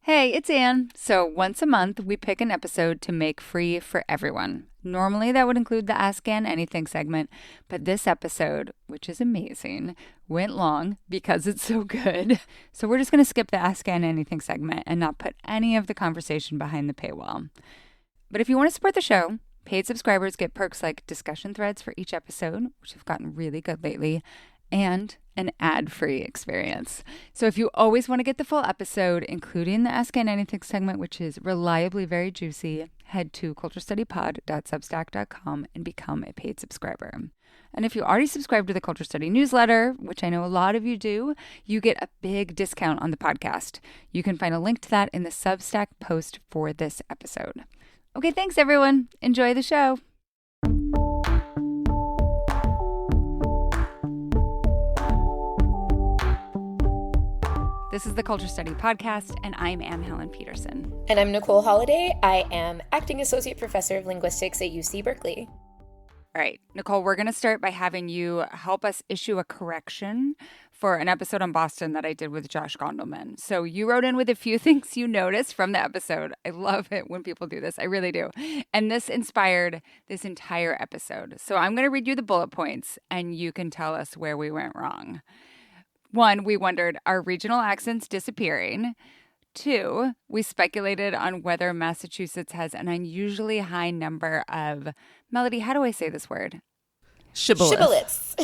Hey, it's Anne. So once a month, we pick an episode to make free for everyone. Normally, that would include the Ask Anne Anything segment, but this episode, which is amazing, went long because it's so good. So we're just going to skip the Ask Anne Anything segment and not put any of the conversation behind the paywall. But if you want to support the show, paid subscribers get perks like discussion threads for each episode, which have gotten really good lately, and an ad-free experience. So if you always want to get the full episode, including the Ask Anne Anything segment, which is reliably very juicy, head to culturestudypod.substack.com and become a paid subscriber. And if you already subscribe to the Culture Study newsletter, which I know a lot of you do, you get a big discount on the podcast. You can find a link to that in the Substack post for this episode. Okay, thanks everyone. Enjoy the show. This is the Culture Study Podcast, and I'm Anne Helen Peterson. And I'm Nicole Holliday. I am Acting Associate Professor of Linguistics at UC Berkeley. All right, Nicole, we're going to start by having you help us issue a correction for an episode on Boston that I did with Josh Gondelman. So you wrote in with a few things you noticed from the episode. I love it when people do this. I really do. And this inspired this entire episode. So I'm going to read you the bullet points, and you can tell us where we went wrong. 1, we wondered, are regional accents disappearing? 2, we speculated on whether Massachusetts has an unusually high number of, Melody, how do I say this word? Shibboleths.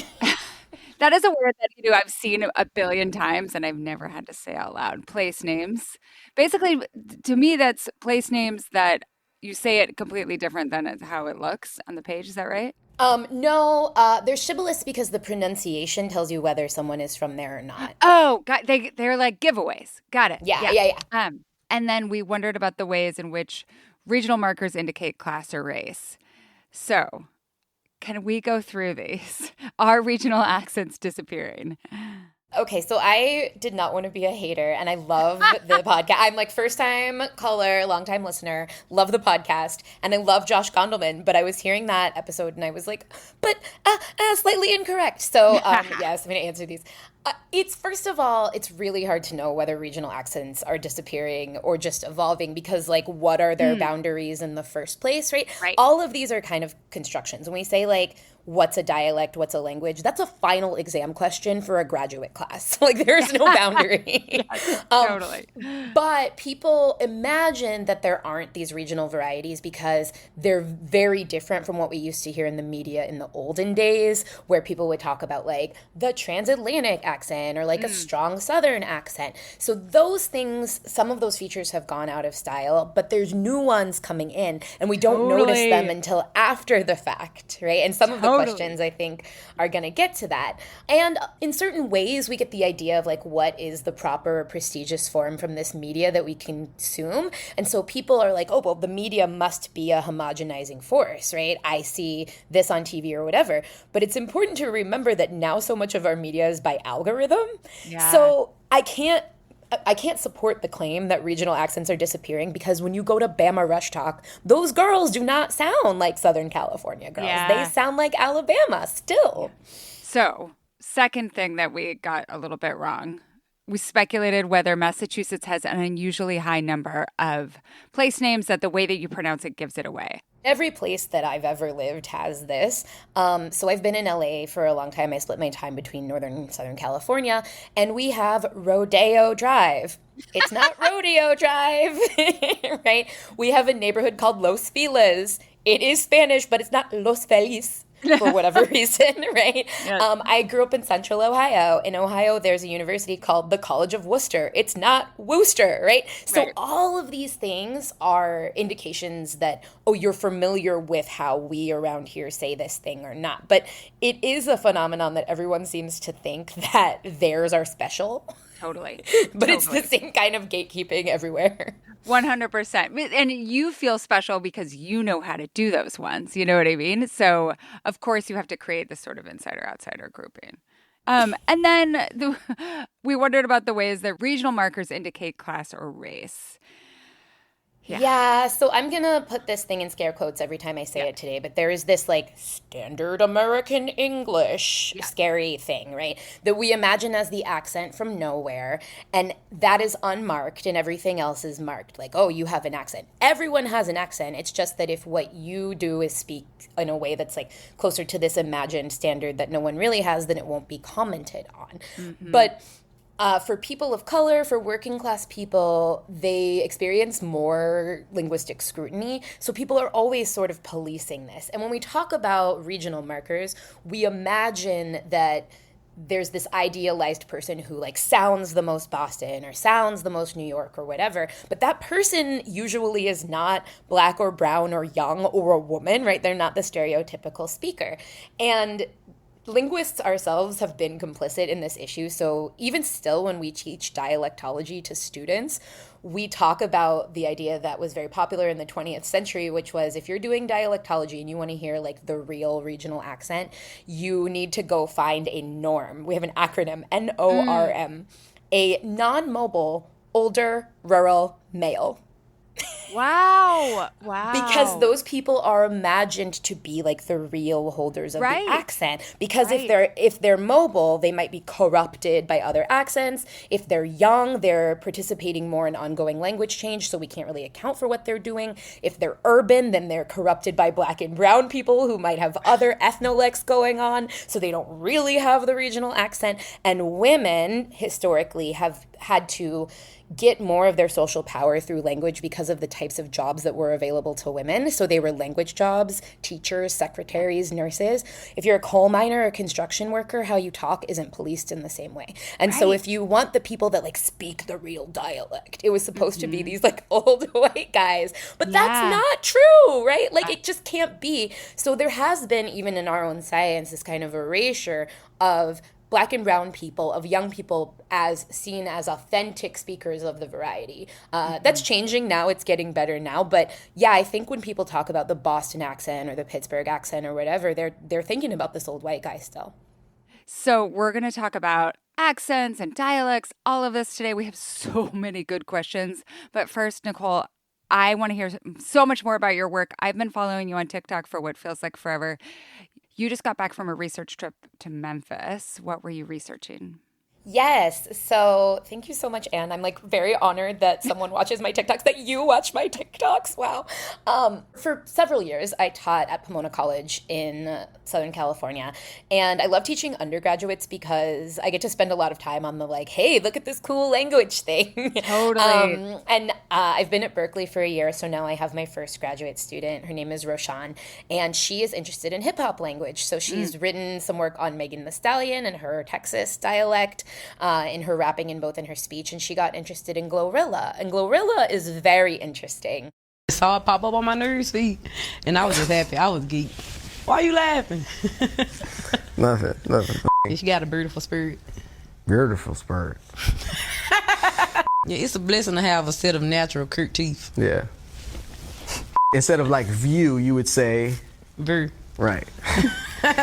That is a word that I've seen a billion times and I've never had to say out loud. Place names. Basically, to me, that's place names that you say it completely different than how it looks on the page. Is that right? No, they're shibboleths because the pronunciation tells you whether someone is from there or not. Oh, they're like giveaways. Got it. Yeah. And then we wondered about the ways in which regional markers indicate class or race. So, can we go through these? Are regional accents disappearing? Okay, so I did not want to be a hater, and I love the podcast. I'm like first-time caller, long-time listener, love the podcast, and I love Josh Gondelman, but I was hearing that episode, and I was like, but slightly incorrect. So, yes, I'm going to answer these. It's first of all, it's really hard to know whether regional accents are disappearing or just evolving because, like, what are their boundaries in the first place, right? All of these are kind of constructions. When we say, like, what's a dialect, what's a language, that's a final exam question for a graduate class. Like, there's no boundary. Yes, totally. But people imagine that there aren't these regional varieties because they're very different from what we used to hear in the media in the olden days, where people would talk about, like, the transatlantic accent or, like, a strong Southern accent. So those things, some of those features have gone out of style, but there's new ones coming in, and we don't notice them until after the fact, right? And some of the questions, I think, are going to get to that. And in certain ways, we get the idea of, like, what is the proper prestigious form from this media that we consume. And so people are like, oh, well, the media must be a homogenizing force, right? I see this on TV or whatever. But it's important to remember that now so much of our media is by algorithm. Yeah. So I can't support the claim that regional accents are disappearing because when you go to Bama Rush Talk, those girls do not sound like Southern California girls. Yeah. They sound like Alabama still. So, second thing that we got a little bit wrong. We speculated whether Massachusetts has an unusually high number of place names that the way that you pronounce it gives it away. Every place that I've ever lived has this. So I've been in LA for a long time. I split my time between Northern and Southern California. And we have Rodeo Drive. It's not Rodeo Drive, right? We have a neighborhood called Los Feliz. It is Spanish, but it's not Los Feliz. For whatever reason, right? Yes. I grew up in Central Ohio. In Ohio, there's a university called the College of Worcester. It's not Worcester, right? So all of these things are indications that, oh, you're familiar with how we around here say this thing or not. But it is a phenomenon that everyone seems to think that theirs are special. Totally. But it's the same kind of gatekeeping everywhere. 100%. And you feel special because you know how to do those ones. You know what I mean? So, of course, you have to create this sort of insider-outsider grouping. And then we wondered about the ways that regional markers indicate class or race. Yeah, so I'm gonna put this thing in scare quotes every time I say it today, but there is this like standard American English scary thing, right? That we imagine as the accent from nowhere, and that is unmarked, and everything else is marked. Like, oh, you have an accent. Everyone has an accent. It's just that if what you do is speak in a way that's like closer to this imagined standard that no one really has, then it won't be commented on. But for people of color, for working class people, they experience more linguistic scrutiny. So people are always sort of policing this. And when we talk about regional markers, we imagine that there's this idealized person who like sounds the most Boston or sounds the most New York or whatever. But that person usually is not black or brown or young or a woman, right? They're not the stereotypical speaker. And linguists ourselves have been complicit in this issue. So even still, when we teach dialectology to students, we talk about the idea that was very popular in the 20th century, which was if you're doing dialectology and you want to hear like the real regional accent, you need to go find a norm. We have an acronym, NORM, a non-mobile, older, rural male. Wow. Because those people are imagined to be like the real holders of the accent. Because if they're mobile, they might be corrupted by other accents. If they're young, they're participating more in ongoing language change, so we can't really account for what they're doing. If they're urban, then they're corrupted by black and brown people who might have other ethnolex going on, so they don't really have the regional accent. And women historically have had to get more of their social power through language because of the types of jobs that were available to women. So they were language jobs, teachers, secretaries, nurses. If you're a coal miner or a construction worker, how you talk isn't policed in the same way. And so if you want the people that like speak the real dialect, it was supposed to be these like old white guys. But that's not true, right? Like it just can't be. So there has been, even in our own science, this kind of erasure of black and brown people, of young people as seen as authentic speakers of the variety. That's changing now. It's getting better now. But yeah, I think when people talk about the Boston accent or the Pittsburgh accent or whatever, they're thinking about this old white guy still. So we're going to talk about accents and dialects, all of this today. We have so many good questions. But first, Nicole, I want to hear so much more about your work. I've been following you on TikTok for what feels like forever. You just got back from a research trip to Memphis. What were you researching? Yes. So thank you so much, Anne. I'm like very honored that someone watches my TikToks, that you watch my TikToks. Wow. For several years, I taught at Pomona College in Southern California. And I love teaching undergraduates because I get to spend a lot of time on the like, hey, look at this cool language thing. Totally. And I've been at Berkeley for a year. So now I have my first graduate student. Her name is Roshan. And she is interested in hip hop language. So she's written some work on Megan Thee Stallion and her Texas dialect. In her rapping and both in her speech, and she got interested in GloRilla. And GloRilla is very interesting. I saw it pop up on my news feed, and I was just happy. I was geeked. Why are you laughing? Nothing. She got a beautiful spirit. Beautiful spirit. Yeah, it's a blessing to have a set of natural curt teeth. Yeah. Instead of like view, you would say... Ver. Right.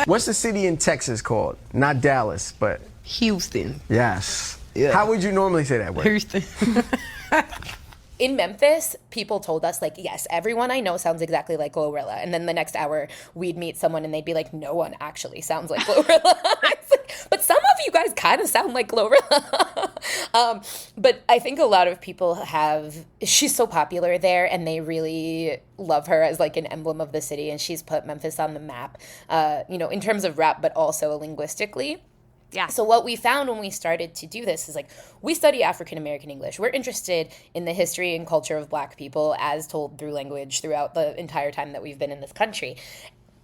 What's the city in Texas called? Not Dallas, but... Houston. Yes. Yeah. How would you normally say that word? Houston. In Memphis, people told us, like, yes, everyone I know sounds exactly like GloRilla. And then the next hour, we'd meet someone and they'd be like, no one actually sounds like GloRilla. It's like, but some of you guys kind of sound like GloRilla. But I think a lot of people she's so popular there and they really love her as like an emblem of the city. And she's put Memphis on the map, in terms of rap, but also linguistically. Yeah. So what we found when we started to do this is like, we study African American English. We're interested in the history and culture of Black people as told through language throughout the entire time that we've been in this country.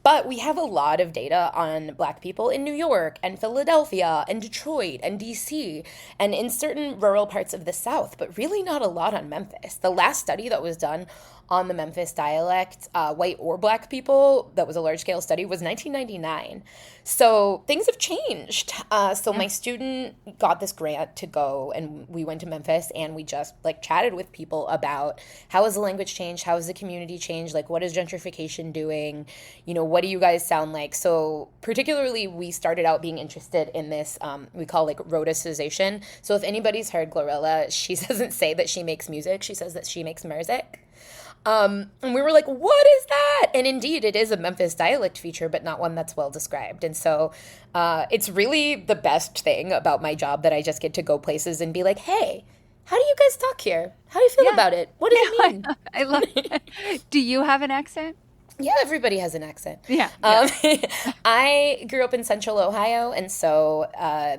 But we have a lot of data on Black people in New York and Philadelphia and Detroit and DC and in certain rural parts of the South, but really not a lot on Memphis. The last study that was done on the Memphis dialect, white or Black people, that was a large-scale study, was 1999. So things have changed. My student got this grant to go, and we went to Memphis, and we just like chatted with people about how has the language changed, how has the community changed, like what is gentrification doing, what do you guys sound like? So particularly, we started out being interested in this, we call like rhoticization. So if anybody's heard GloRilla, she doesn't say that she makes music, she says that she makes merzik. And we were like, what is that? And indeed, it is a Memphis dialect feature, but not one that's well described. And so it's really the best thing about my job that I just get to go places and be like, hey, how do you guys talk here? How do you feel about it? What does it mean? I love it. Do you have an accent? Yeah, everybody has an accent. Yeah. I grew up in central Ohio, and so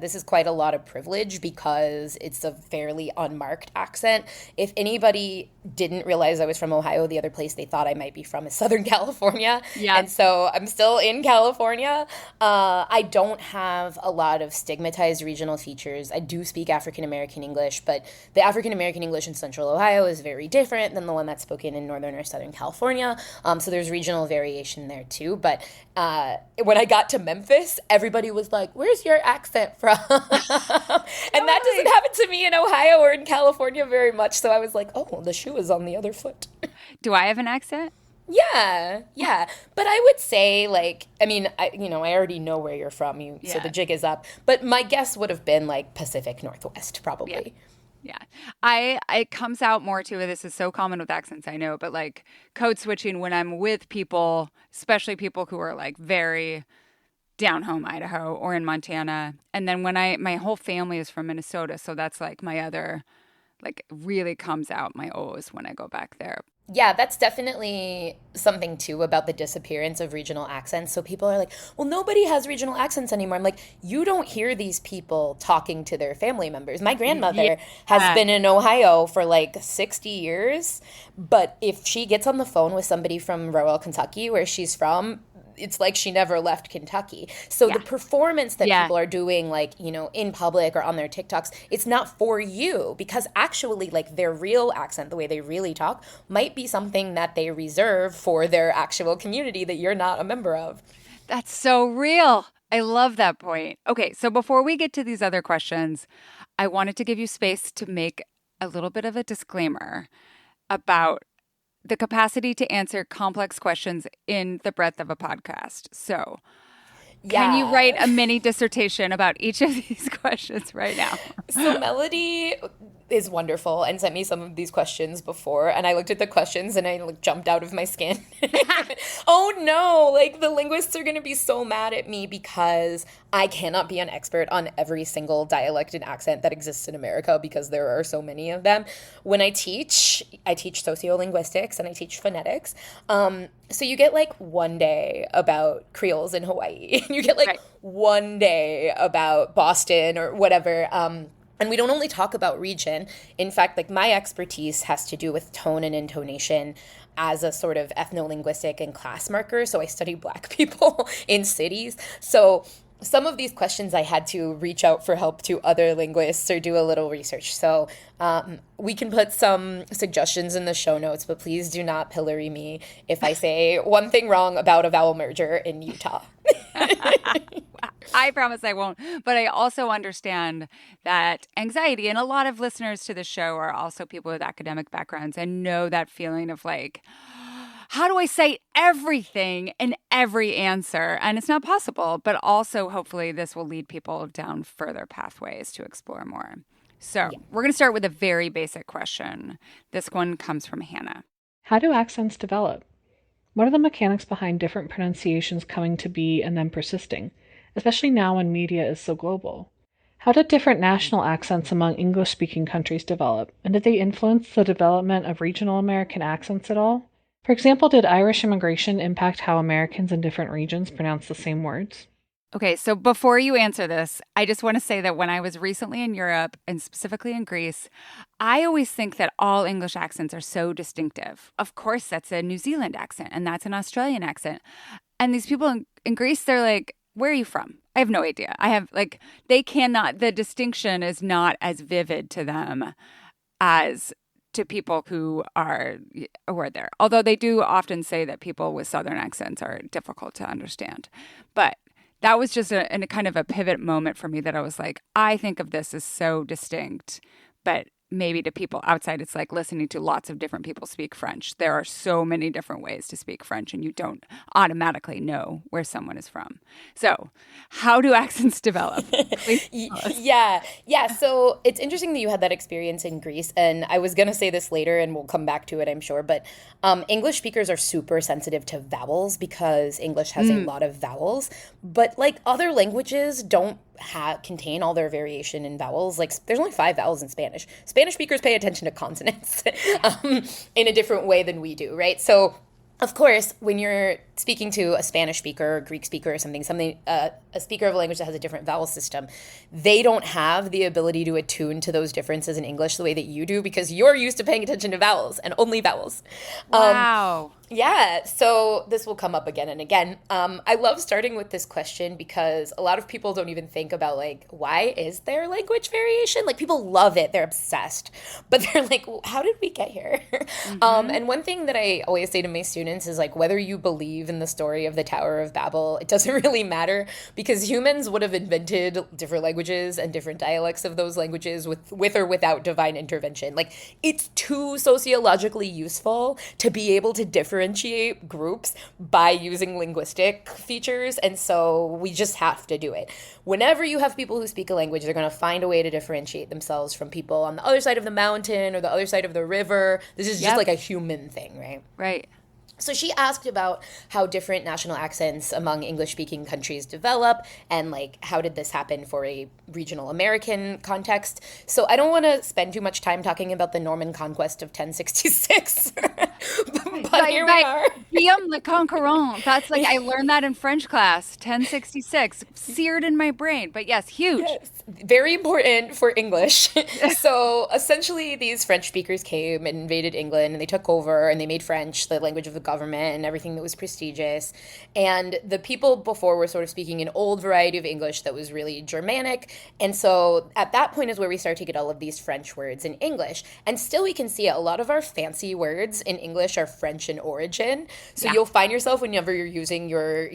this is quite a lot of privilege because it's a fairly unmarked accent. If anybody didn't realize I was from Ohio, the other place they thought I might be from is Southern California. Yeah. And so I'm still in California. I don't have a lot of stigmatized regional features. I do speak African American English, but the African American English in central Ohio is very different than the one that's spoken in Northern or Southern California. So there's regional variation there too. But when I got to Memphis, everybody was like, where's your accent from? And that doesn't happen to me in Ohio or in California very much. So I was like, oh, the shoe is on the other foot. Do I have an accent? Yeah. But I would say, like, I mean, I already know where you're from, so the jig is up. But my guess would have been, like, Pacific Northwest, probably. Yeah. It comes out more too. This is so common with accents, I know, but like code switching when I'm with people, especially people who are like very down home Idaho or in Montana. And then when my whole family is from Minnesota, so that's like my other, like really comes out my O's when I go back there. Yeah, that's definitely something, too, about the disappearance of regional accents. So people are like, well, nobody has regional accents anymore. I'm like, you don't hear these people talking to their family members. My grandmother has been in Ohio for like 60 years. But if she gets on the phone with somebody from rural Kentucky, where she's from, it's like she never left Kentucky. So the performance that people are doing, like, in public or on their TikToks, it's not for you, because actually, like, their real accent, the way they really talk, might be something that they reserve for their actual community that you're not a member of. That's so real. I love that point. Okay, so before we get to these other questions, I wanted to give you space to make a little bit of a disclaimer about the capacity to answer complex questions in the breadth of a podcast. So can you write a mini dissertation about each of these questions right now? So Melody is wonderful and sent me some of these questions before, and I looked at the questions and I jumped out of my skin. Oh no, like the linguists are going to be so mad at me because I cannot be an expert on every single dialect and accent that exists in America because there are so many of them. When I teach sociolinguistics and I teach phonetics. So you get like one day about Creoles in Hawaii. You get like one day about Boston or whatever. And we don't only talk about region. In fact, like my expertise has to do with tone and intonation as a sort of ethno-linguistic and class marker. So I study Black people in cities. So some of these questions I had to reach out for help to other linguists or do a little research. So we can put some suggestions in the show notes, but please do not pillory me if I say one thing wrong about a vowel merger in Utah. I promise I won't. But I also understand that anxiety, and a lot of listeners to the show are also people with academic backgrounds and know that feeling of like, how do I cite everything in every answer? And it's not possible, but also hopefully this will lead people down further pathways to explore more. So we're going to start with a very basic question. This one comes from Hannah. How do accents develop? What are the mechanics behind different pronunciations coming to be and then persisting, especially now when media is so global? How did different national accents among English-speaking countries develop, and did they influence the development of regional American accents at all? For example, did Irish immigration impact how Americans in different regions pronounce the same words? Okay, so before you answer this, I just want to say that when I was recently in Europe, and specifically in Greece, I always think that all English accents are so distinctive. Of course, that's a New Zealand accent, and that's an Australian accent. And these people in Greece, they're like, where are you from? I have no idea. The distinction is not as vivid to them as to people who are there. Although they do often say that people with Southern accents are difficult to understand. But that was just a kind of a pivot moment for me that I was like, I think of this as so distinct, but maybe to people outside, it's like listening to lots of different people speak French. There are so many different ways to speak French, and you don't automatically know where someone is from. So, how do accents develop? Yeah. So it's interesting that you had that experience in Greece. And I was going to say this later, and we'll come back to it, I'm sure. But English speakers are super sensitive to vowels because English has a lot of vowels. But like other languages don't contain all their variation in vowels. Like there's only 5 vowels in Spanish. Spanish speakers pay attention to consonants in a different way than we do, right? So of course, when you're speaking to a Spanish speaker or Greek speaker or something, a speaker of a language that has a different vowel system, they don't have the ability to attune to those differences in English the way that you do because you're used to paying attention to vowels and only vowels. Wow. Yeah, so this will come up again and again. I love starting with this question because a lot of people don't even think about, like, why is there language variation? Like, people love it. They're obsessed. But they're like, well, how did we get here? And one thing that I always say to my students is, like, whether you believe in the story of the Tower of Babel, it doesn't really matter because humans would have invented different languages and different dialects of those languages with or without divine intervention. Like, it's too sociologically useful to be able to differentiate groups by using linguistic features, and so we just have to do it. Whenever you have people who speak a language, they're going to find a way to differentiate themselves from people on the other side of the mountain or the other side of the river. This is just like a human thing, right? Right. So she asked about how different national accents among English-speaking countries develop and, like, how did this happen for a regional American context. So I don't want to spend too much time talking about the Norman conquest of 1066, but here we are. Guillaume le Conquérant. That's like, I learned that in French class, 1066, seared in my brain. But yes, huge. Yes. Very important for English. So essentially these French speakers came and invaded England and they took over and they made French the language of the government and everything that was prestigious. And the people before were sort of speaking an old variety of English that was really Germanic. And so at that point is where we start to get all of these French words in English. And still we can see it. A lot of our fancy words in English are French in origin. So you'll find yourself whenever you're using your,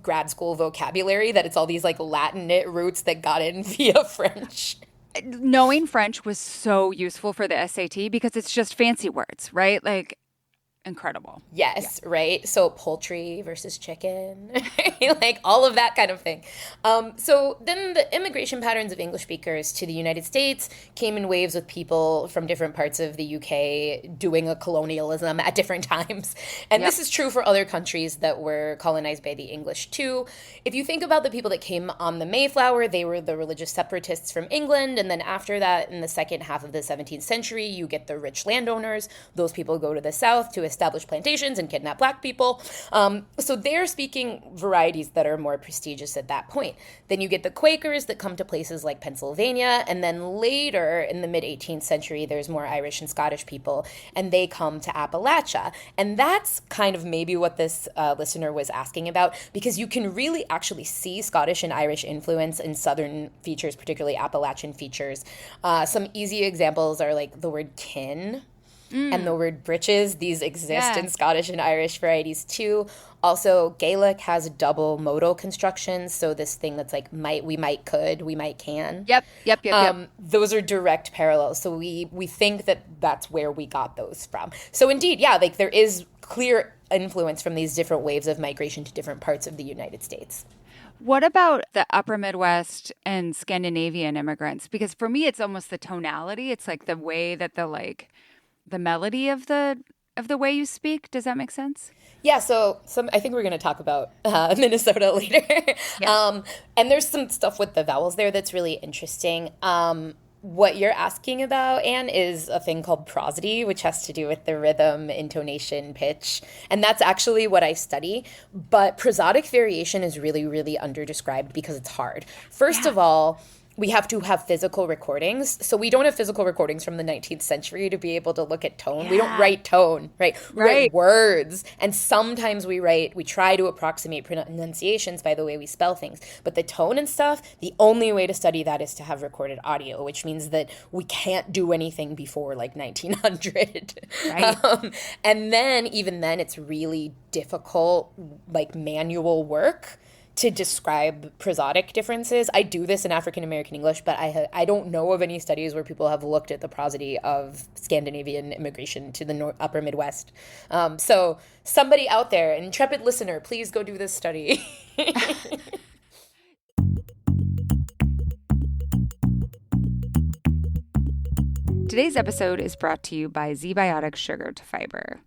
grad school vocabulary that it's all these like Latinate roots that got in via French. Knowing French was so useful for the SAT because it's just fancy words, right? Like, incredible. Yes, yeah. Right? So poultry versus chicken, like all of that kind of thing. So then the immigration patterns of English speakers to the United States came in waves with people from different parts of the UK doing a colonialism at different times. And this is true for other countries that were colonized by the English too. If you think about the people that came on the Mayflower, they were the religious separatists from England. And then after that, in the second half of the 17th century, you get the rich landowners. Those people go to the South to establish plantations and kidnap black people. So they're speaking varieties that are more prestigious at that point. Then you get the Quakers that come to places like Pennsylvania. And then later in the mid-18th century, there's more Irish and Scottish people, and they come to Appalachia. And that's kind of maybe what this listener was asking about, because you can really actually see Scottish and Irish influence in Southern features, particularly Appalachian features. Some easy examples are like the word kin and the word breeches. These exist in Scottish and Irish varieties too. Also, Gaelic has double modal constructions, so this thing that's like might, we might, could, we might, can. Yep. Those are direct parallels. So we think that that's where we got those from. So indeed, like there is clear influence from these different waves of migration to different parts of the United States. What about the upper Midwest and Scandinavian immigrants? Because for me, it's almost the tonality. It's like the way that the melody of the way you speak. Does that make sense? Yeah, so I think we're going to talk about Minnesota later. Yes. And there's some stuff with the vowels there that's really interesting. What you're asking about, Anne, is a thing called prosody, which has to do with the rhythm, intonation, pitch. And that's actually what I study. But prosodic variation is really, really underdescribed because it's hard. First of all, we have to have physical recordings. So we don't have physical recordings from the 19th century to be able to look at tone. Yeah. We don't write tone, right? We write words. And sometimes we try to approximate pronunciations by the way we spell things. But the tone and stuff, the only way to study that is to have recorded audio, which means that we can't do anything before like 1900. Right. And then, even then, it's really difficult, like manual work to describe prosodic differences. I do this in African American English, but I don't know of any studies where people have looked at the prosody of Scandinavian immigration to the upper Midwest. So somebody out there, an intrepid listener, please go do this study. Today's episode is brought to you by ZBiotic Sugar to Fiber.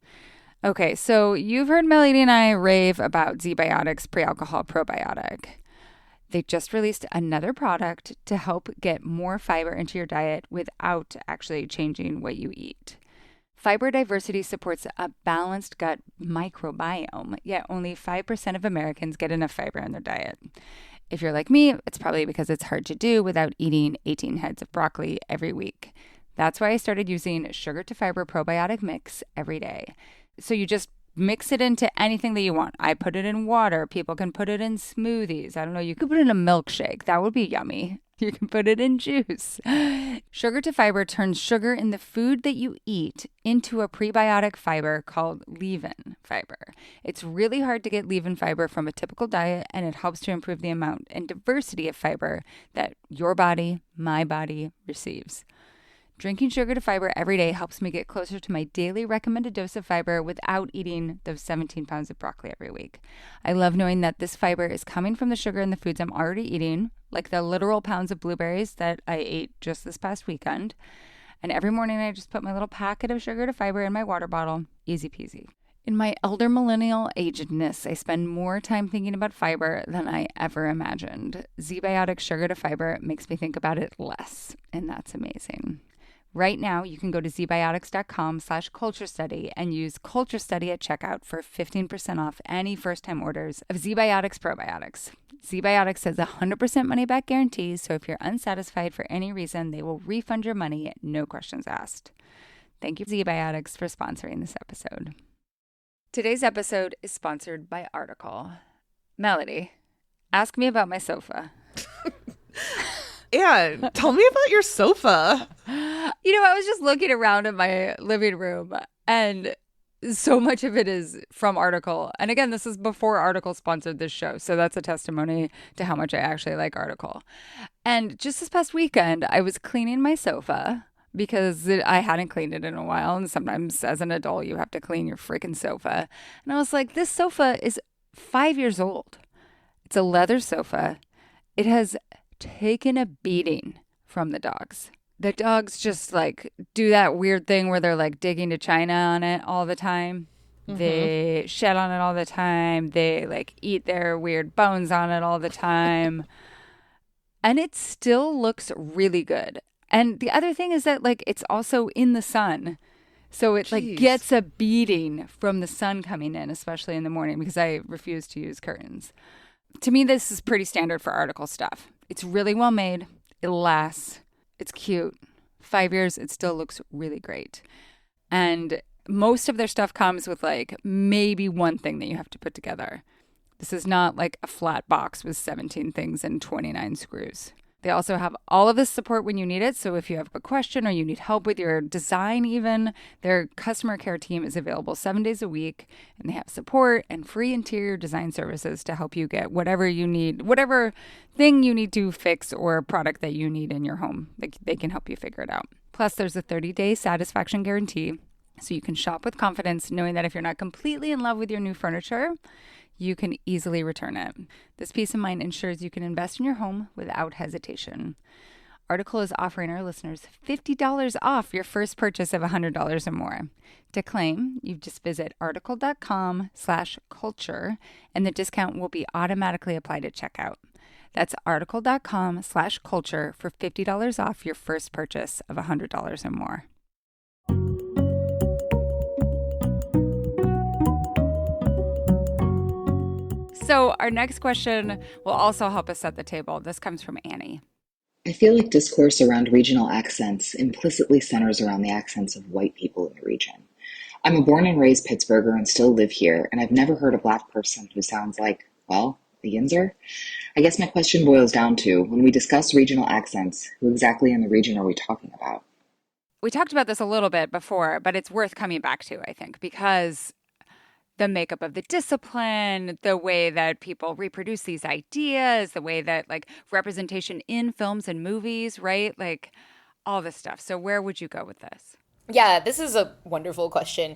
Okay, so you've heard Melody and I rave about ZBiotic's pre-alcohol probiotic. They just released another product to help get more fiber into your diet without actually changing what you eat. Fiber diversity supports a balanced gut microbiome, yet only 5% of Americans get enough fiber in their diet. If you're like me, it's probably because it's hard to do without eating 18 heads of broccoli every week. That's why I started using Sugar to Fiber probiotic mix every day. So you just mix it into anything that you want. I put it in water. People can put it in smoothies. I don't know. You could put it in a milkshake. That would be yummy. You can put it in juice. Sugar to Fiber turns sugar in the food that you eat into a prebiotic fiber called leaven fiber. It's really hard to get leaven fiber from a typical diet, and it helps to improve the amount and diversity of fiber that your body, my body, receives. Drinking Sugar to Fiber every day helps me get closer to my daily recommended dose of fiber without eating those 17 pounds of broccoli every week. I love knowing that this fiber is coming from the sugar in the foods I'm already eating, like the literal pounds of blueberries that I ate just this past weekend. And every morning I just put my little packet of Sugar to Fiber in my water bottle. Easy peasy. In my elder millennial agedness, I spend more time thinking about fiber than I ever imagined. ZBiotic Sugar to Fiber makes me think about it less, and that's amazing. Right now, you can go to zbiotics.com/culturestudy and use Culture Study at checkout for 15% off any first-time orders of ZBiotics probiotics. ZBiotics has a 100% money-back guarantee, so if you're unsatisfied for any reason, they will refund your money, no questions asked. Thank you, ZBiotics, for sponsoring this episode. Today's episode is sponsored by Article. Melody, ask me about my sofa. Yeah, tell me about your sofa. You know, I was just looking around in my living room, and so much of it is from Article. And again, this is before Article sponsored this show, so that's a testimony to how much I actually like Article. And just this past weekend, I was cleaning my sofa because I hadn't cleaned it in a while, and sometimes as an adult, you have to clean your freaking sofa. And I was like, this sofa is 5 years old. It's a leather sofa. It has taken a beating from the dogs. The dogs just like do that weird thing where they're like digging to China on it all the time. Mm-hmm. They shed on it all the time. They like eat their weird bones on it all the time. And it still looks really good. And the other thing is that like it's also in the sun. So it like gets a beating from the sun coming in, especially in the morning, because I refuse to use curtains. To me, this is pretty standard for Article stuff. It's really well made. It lasts. It's cute. 5 years, it still looks really great. And most of their stuff comes with like maybe one thing that you have to put together. This is not like a flat box with 17 things and 29 screws. They also have all of this support when you need it. So if you have a question or you need help with your design even, their customer care team is available 7 days a week. And they have support and free interior design services to help you get whatever you need, whatever thing you need to fix or product that you need in your home. They can help you figure it out. Plus, there's a 30-day satisfaction guarantee. So you can shop with confidence knowing that if you're not completely in love with your new furniture, you can easily return it. This peace of mind ensures you can invest in your home without hesitation. Article is offering our listeners $50 off your first purchase of $100 or more. To claim, you just visit article.com/culture and the discount will be automatically applied at checkout. That's article.com/culture for $50 off your first purchase of $100 or more. So our next question will also help us set the table. This comes from Annie. I feel like discourse around regional accents implicitly centers around the accents of white people in the region. I'm a born and raised Pittsburgher and still live here, and I've never heard a Black person who sounds like, well, a Yinzer? I guess my question boils down to, when we discuss regional accents, who exactly in the region are we talking about? We talked about this a little bit before, but it's worth coming back to, I think, because the makeup of the discipline, the way that people reproduce these ideas, the way that like representation in films and movies, right? Like all this stuff. So where would you go with this? Yeah, this is a wonderful question.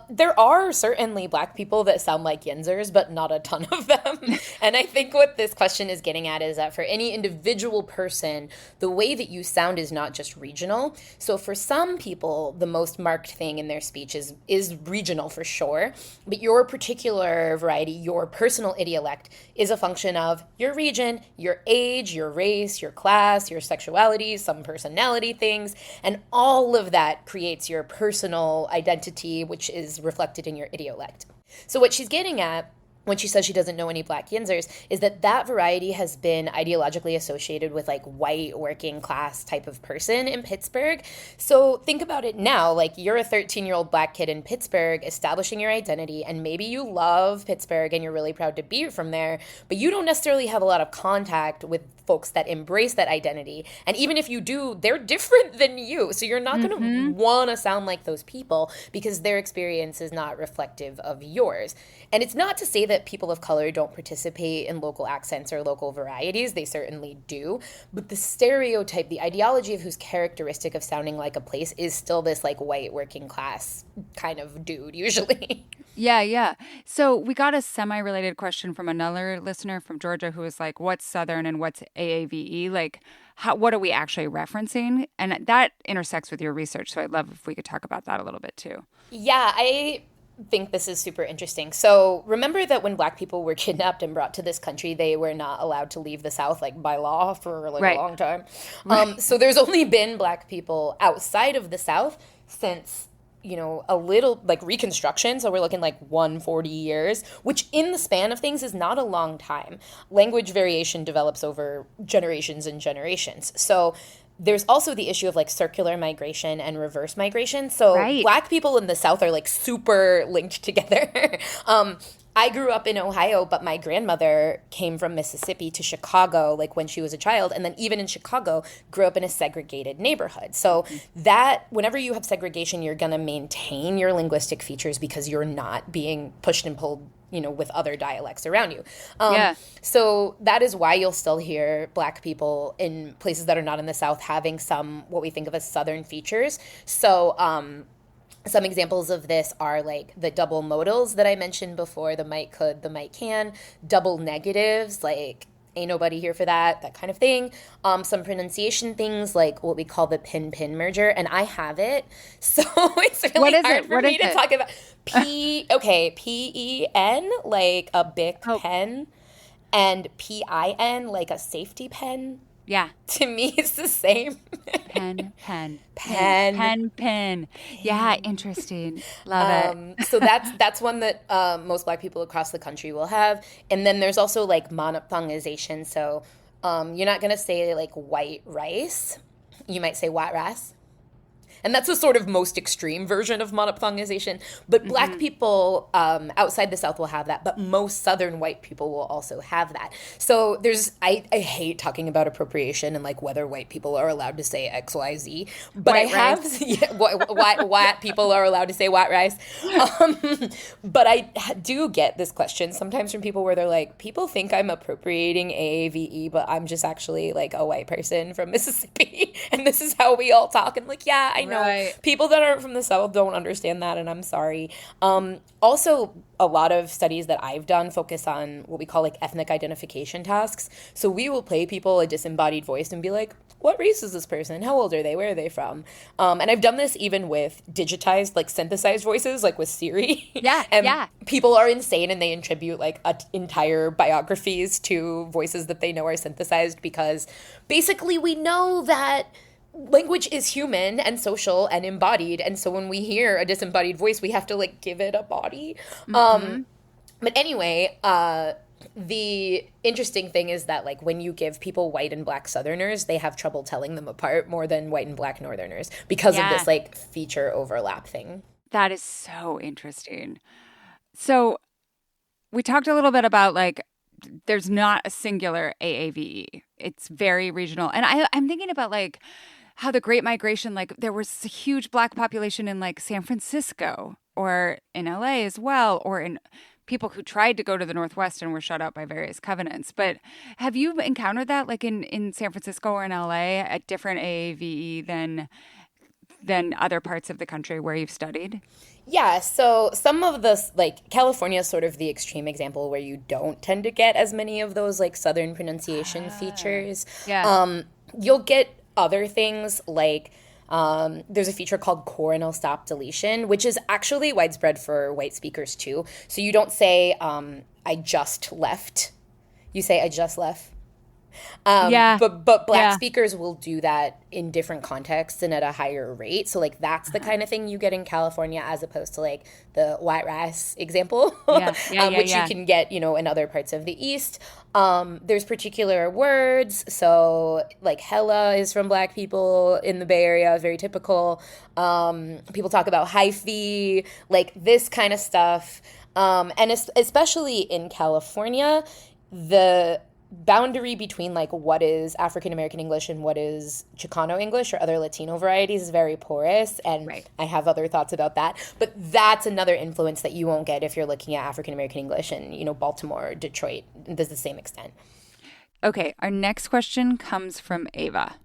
There are certainly Black people that sound like Yinzers, but not a ton of them. And I think what this question is getting at is that for any individual person, the way that you sound is not just regional. So for some people, the most marked thing in their speech is regional for sure. But your particular variety, your personal idiolect, is a function of your region, your age, your race, your class, your sexuality, some personality things, and all of that creates your personal identity, which is reflected in your idiolect. So what she's getting at when she says she doesn't know any Black Yinzers is that variety has been ideologically associated with like white working class type of person in Pittsburgh. So think about it now, like you're a 13-year-old Black kid in Pittsburgh establishing your identity, and maybe you love Pittsburgh and you're really proud to be from there, but you don't necessarily have a lot of contact with folks that embrace that identity. And even if you do, they're different than you. So you're not going to want to sound like those people because their experience is not reflective of yours. And it's not to say that people of color don't participate in local accents or local varieties. They certainly do. But the stereotype, the ideology of who's characteristic of sounding like a place is still this like white working class kind of dude usually. Yeah. So we got a semi-related question from another listener from Georgia who was like, what's Southern and what's AAVE? Like, what are we actually referencing? And that intersects with your research. So I'd love if we could talk about that a little bit too. Yeah, I think this is super interesting. So remember that when Black people were kidnapped and brought to this country, they were not allowed to leave the South like by law for like a long time. So there's only been Black people outside of the South since a little like Reconstruction. So we're looking like 140 years, which in the span of things is not a long time. Language variation develops over generations and generations. So there's also the issue of like circular migration and reverse migration. So Black people in the South are like super linked together. I grew up in Ohio, but my grandmother came from Mississippi to Chicago like when she was a child, and then even in Chicago grew up in a segregated neighborhood. So that whenever you have segregation, you're going to maintain your linguistic features because you're not being pushed and pulled with other dialects around you. So that is why you'll still hear Black people in places that are not in the South having some what we think of as Southern features. So some examples of this are like the double modals that I mentioned before, the might could, the might can, double negatives, like ain't nobody here for that kind of thing. Some pronunciation things like what we call the pin-pin merger, and I have it. So it's really hard for me to talk about. P-E-N, like a Bic pen, and P-I-N, like a safety pen. Yeah. To me, it's the same. Pen. Pen. Yeah, interesting. Love it. So that's one that most Black people across the country will have. And then there's also like monophthongization. So you're not going to say like white rice. You might say white rice. And that's the sort of most extreme version of monophthongization. But Black people outside the South will have that, but most Southern white people will also have that. So I hate talking about appropriation and like whether white people are allowed to say X, Y, Z. But white people are allowed to say white rice. But I do get this question sometimes from people where they're like, people think I'm appropriating AAVE, but I'm just actually like a white person from Mississippi. And this is how we all talk. And like, yeah, I know. People that aren't from the South don't understand that, and I'm sorry. Also, a lot of studies that I've done focus on what we call like ethnic identification tasks. So we will play people a disembodied voice and be like, what race is this person? How old are they? Where are they from? And I've done this even with digitized, like synthesized voices, like with Siri. And people are insane and they attribute like entire biographies to voices that they know are synthesized because basically we know that language is human and social and embodied, and so when we hear a disembodied voice, we have to like give it a body. But anyway, the interesting thing is that like when you give people white and Black Southerners, they have trouble telling them apart more than white and Black Northerners because of this like feature overlap thing. That is so interesting. So we talked a little bit about like there's not a singular AAVE. It's very regional. And I'm thinking about like how the Great Migration, like there was a huge Black population in like San Francisco or in LA as well, or in people who tried to go to the Northwest and were shut out by various covenants. But have you encountered that, like in San Francisco or in LA, a different AAVE than other parts of the country where you've studied? Yeah, so some of the, like, California is sort of the extreme example where you don't tend to get as many of those, like, Southern pronunciation features. Yeah. You'll get other things like there's a feature called coronal stop deletion, which is actually widespread for white speakers too. So you don't say, I just left. You say, I just left. But black speakers will do that in different contexts and at a higher rate. So, like, that's the kind of thing you get in California as opposed to, like, the white rice example, which you can get, you know, in other parts of the East. There's particular words. So, like, hella is from black people in the Bay Area, very typical. People talk about hyphae, like this kind of stuff. And especially in California, the boundary between, like, what is African American English and what is Chicano English or other Latino varieties is very porous, and I have other thoughts about that. But that's another influence that you won't get if you're looking at African American English in, you know, Baltimore, Detroit, to the same extent. Okay, our next question comes from Ava.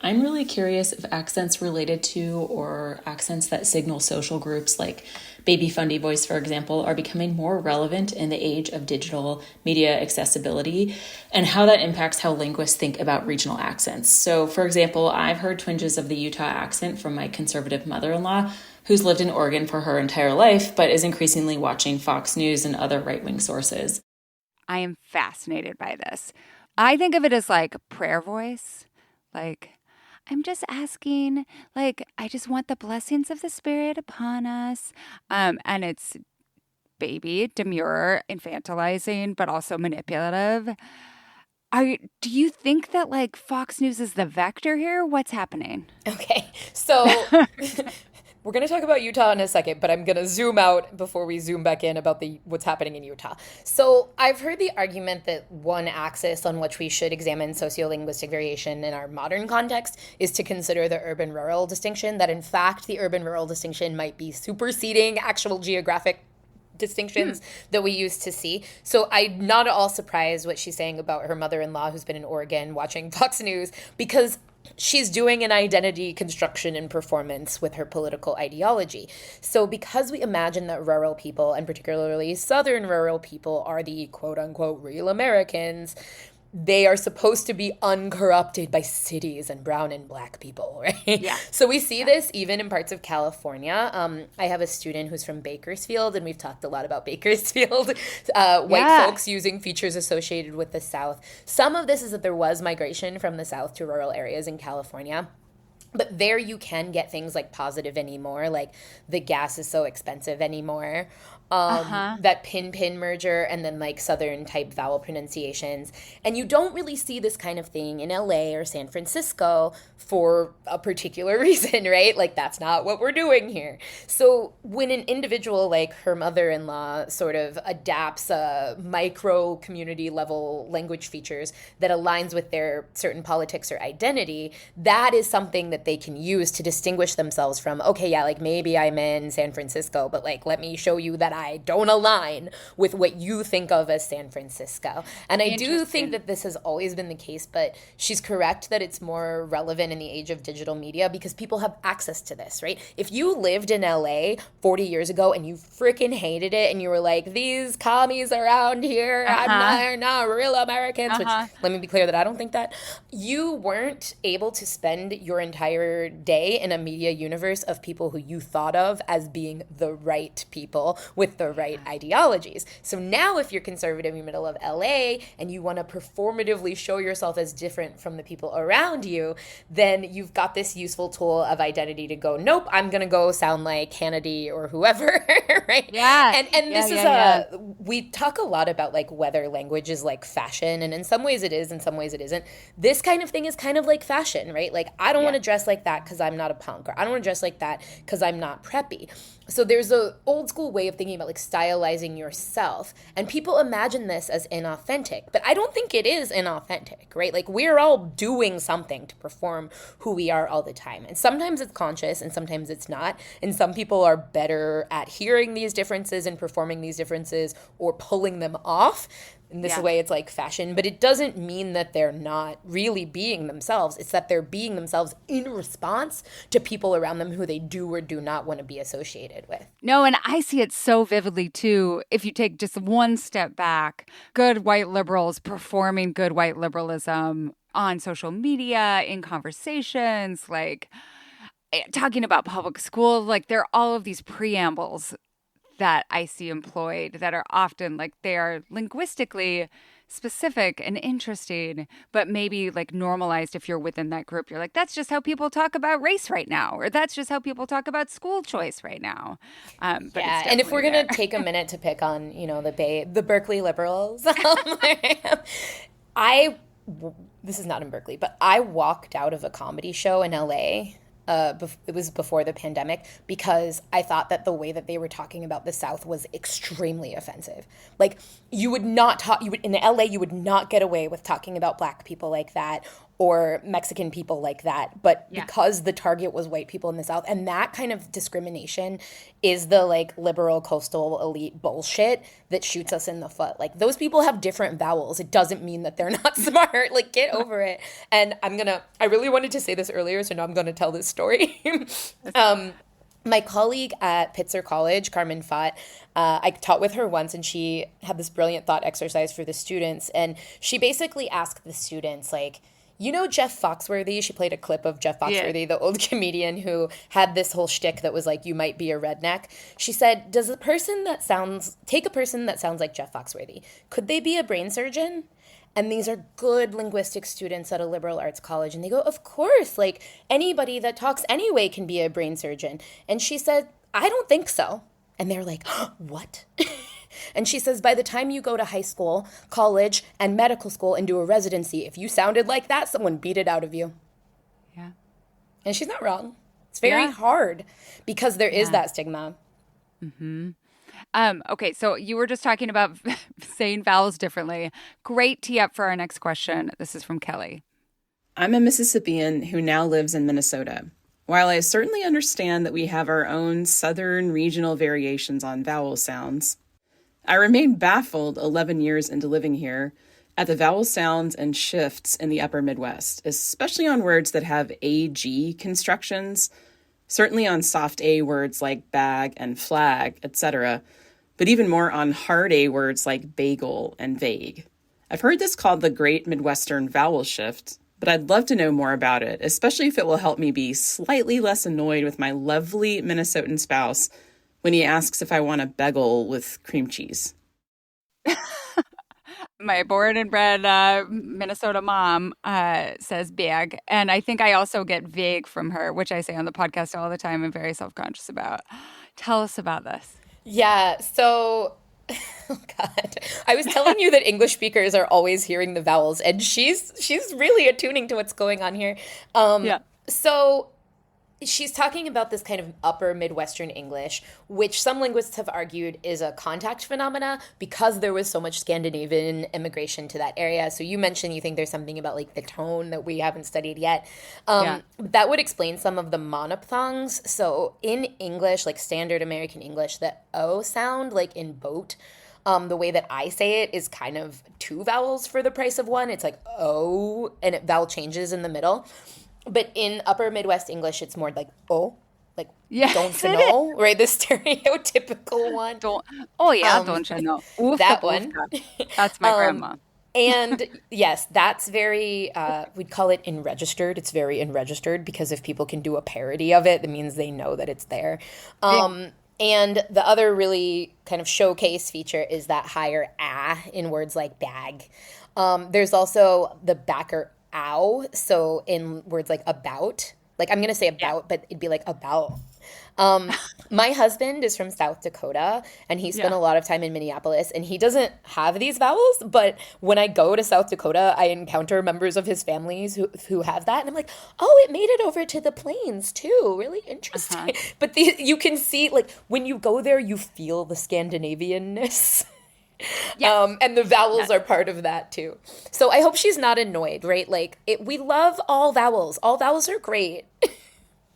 I'm really curious if accents related to or accents that signal social groups like baby fundy voice, for example, are becoming more relevant in the age of digital media accessibility and how that impacts how linguists think about regional accents. So, for example, I've heard twinges of the Utah accent from my conservative mother-in-law, who's lived in Oregon for her entire life, but is increasingly watching Fox News and other right-wing sources. I am fascinated by this. I think of it as like prayer voice, like, I'm just asking, like, I just want the blessings of the Spirit upon us. And it's baby, demure, infantilizing, but also manipulative. Do you think that, like, Fox News is the vector here? What's happening? Okay, so we're going to talk about Utah in a second, but I'm going to zoom out before we zoom back in about what's happening in Utah. So I've heard the argument that one axis on which we should examine sociolinguistic variation in our modern context is to consider the urban-rural distinction, that in fact the urban-rural distinction might be superseding actual geographic distinctions that we used to see. So I'm not at all surprised what she's saying about her mother-in-law who's been in Oregon watching Fox News, because she's doing an identity construction and performance with her political ideology. So because we imagine that rural people, and particularly southern rural people, are the quote-unquote real Americans, they are supposed to be uncorrupted by cities and brown and black people, right? Yeah. So we see this even in parts of California. I have a student who's from Bakersfield, and we've talked a lot about Bakersfield, white folks using features associated with the South. Some of this is that there was migration from the South to rural areas in California. But there you can get things like positive anymore, like the gas is so expensive anymore. That pin merger, and then like Southern type vowel pronunciations. And you don't really see this kind of thing in LA or San Francisco for a particular reason, right? Like, that's not what we're doing here. So when an individual like her mother-in-law sort of adapts a micro community level language features that aligns with their certain politics or identity, that is something that they can use to distinguish themselves from, okay, yeah, like maybe I'm in San Francisco, but like, let me show you that I don't align with what you think of as San Francisco. And I do think that this has always been the case, but she's correct that it's more relevant in the age of digital media because people have access to this, right? If you lived in LA 40 years ago and you freaking hated it and you were like, these commies around here, they're not real Americans, which let me be clear that I don't think that, you weren't able to spend your entire day in a media universe of people who you thought of as being the right people with the right ideologies. So now if you're conservative in the middle of LA and you want to performatively show yourself as different from the people around you, then you've got this useful tool of identity to go, nope, I'm going to go sound like Hannity or whoever, right? Yeah. And this is we talk a lot about like whether language is like fashion, and in some ways it is, in some ways it isn't. This kind of thing is kind of like fashion, right? Like, I don't want to dress dress like that because I'm not a punk, or I don't want to dress like that because I'm not preppy. So there's a old school way of thinking about like stylizing yourself, and people imagine this as inauthentic, but I don't think it is inauthentic, right? Like we're all doing something to perform who we are all the time, and sometimes it's conscious and sometimes it's not, and some people are better at hearing these differences and performing these differences or pulling them off. In this way, it's like fashion, but it doesn't mean that they're not really being themselves. It's that they're being themselves in response to people around them who they do or do not want to be associated with. No, and I see it so vividly, too. If you take just one step back, good white liberals performing good white liberalism on social media, in conversations, like talking about public school, like there are all of these preambles that I see employed that are often like they are linguistically specific and interesting, but maybe like normalized if you're within that group. You're like, that's just how people talk about race right now, or that's just how people talk about school choice right now. But yeah, and if we're going to take a minute to pick on, you know, the Berkeley liberals, this is not in Berkeley, but I walked out of a comedy show in LA. It was before the pandemic, because I thought that the way that they were talking about the South was extremely offensive. Like in LA, you would not get away with talking about Black people like that or Mexican people like that. But because the target was white people in the South, and that kind of discrimination is the like liberal coastal elite bullshit that shoots us in the foot. Like those people have different vowels. It doesn't mean that they're not smart. Like get over it. And I really wanted to say this earlier, so now I'm going to tell this story. My colleague at Pitzer College, Carmen Fott, I taught with her once, and she had this brilliant thought exercise for the students. And she basically asked the students, like, you know Jeff Foxworthy? She played a clip of Jeff Foxworthy, the old comedian who had this whole shtick that was like, you might be a redneck. She said, take a person that sounds like Jeff Foxworthy. Could they be a brain surgeon? And these are good linguistic students at a liberal arts college. And they go, of course, like anybody that talks anyway can be a brain surgeon. And she said, I don't think so. And they're like, what? And she says, by the time you go to high school, college, and medical school and do a residency, if you sounded like that, someone beat it out of you. Yeah. And she's not wrong. It's very hard because there is that stigma. Mm-hmm. Okay, so you were just talking about saying vowels differently. Great tee up for our next question. This is from Kelly. I'm a Mississippian who now lives in Minnesota. While I certainly understand that we have our own southern regional variations on vowel sounds, I remain baffled 11 years into living here at the vowel sounds and shifts in the upper Midwest, especially on words that have AG constructions, certainly on soft A words like bag and flag, etc., but even more on hard A words like bagel and vague. I've heard this called the Great Midwestern Vowel Shift, but I'd love to know more about it, especially if it will help me be slightly less annoyed with my lovely Minnesotan spouse when he asks if I want a bagel with cream cheese. My born and bred Minnesota mom says bag. And I think I also get vague from her, which I say on the podcast all the time. I'm very self-conscious about. Tell us about this. Yeah, so, oh God, I was telling you that English speakers are always hearing the vowels, and she's really attuning to what's going on here. So she's talking about this kind of upper Midwestern English, which some linguists have argued is a contact phenomena because there was so much Scandinavian immigration to that area. So you mentioned you think there's something about like the tone that we haven't studied yet. That would explain some of the monophthongs. So in English, like standard American English, the O sound, like in boat, the way that I say it is kind of two vowels for the price of one. It's like O, and vowel changes in the middle. But in upper Midwest English, it's more like don't you know, right? The stereotypical one. Don't you know? That one. That's my grandma. And yes, that's very, we'd call it enregistered. It's very enregistered because if people can do a parody of it, that means they know that it's there. And the other really kind of showcase feature is that higher ah in words like bag. There's also the backer ow. So in words like about, like I'm going to say about, but it'd be like about. My husband is from South Dakota, and he spent a lot of time in Minneapolis, and he doesn't have these vowels, but when I go to South Dakota, I encounter members of his families who have that, and I'm like, oh, it made it over to the plains too. Really interesting. But you can see, like, when you go there, you feel the Scandinavian-ness. Yes. And the vowels are part of that too. So I hope she's not annoyed, right? Like, we love all vowels. All vowels are great.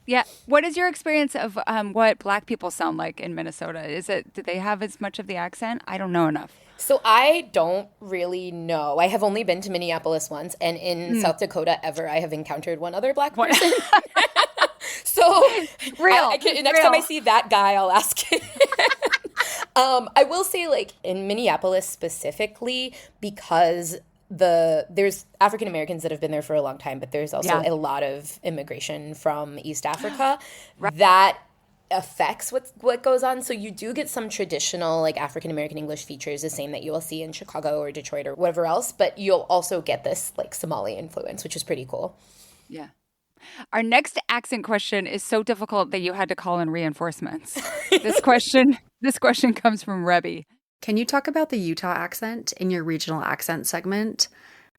Yeah. What is your experience of what Black people sound like in Minnesota? Do they have as much of the accent? I don't know enough. So I don't really know. I have only been to Minneapolis once, and in South Dakota ever, I have encountered one other Black person. So next time I see that guy, I'll ask him. I will say, like, in Minneapolis specifically, because there's African Americans that have been there for a long time, but there's also a lot of immigration from East Africa that affects what goes on. So you do get some traditional, like, African American English features, the same that you will see in Chicago or Detroit or whatever else, but you'll also get this, like, Somali influence, which is pretty cool. Yeah. Our next accent question is so difficult that you had to call in reinforcements. This question comes from Rebby. Can you talk about the Utah accent in your regional accent segment?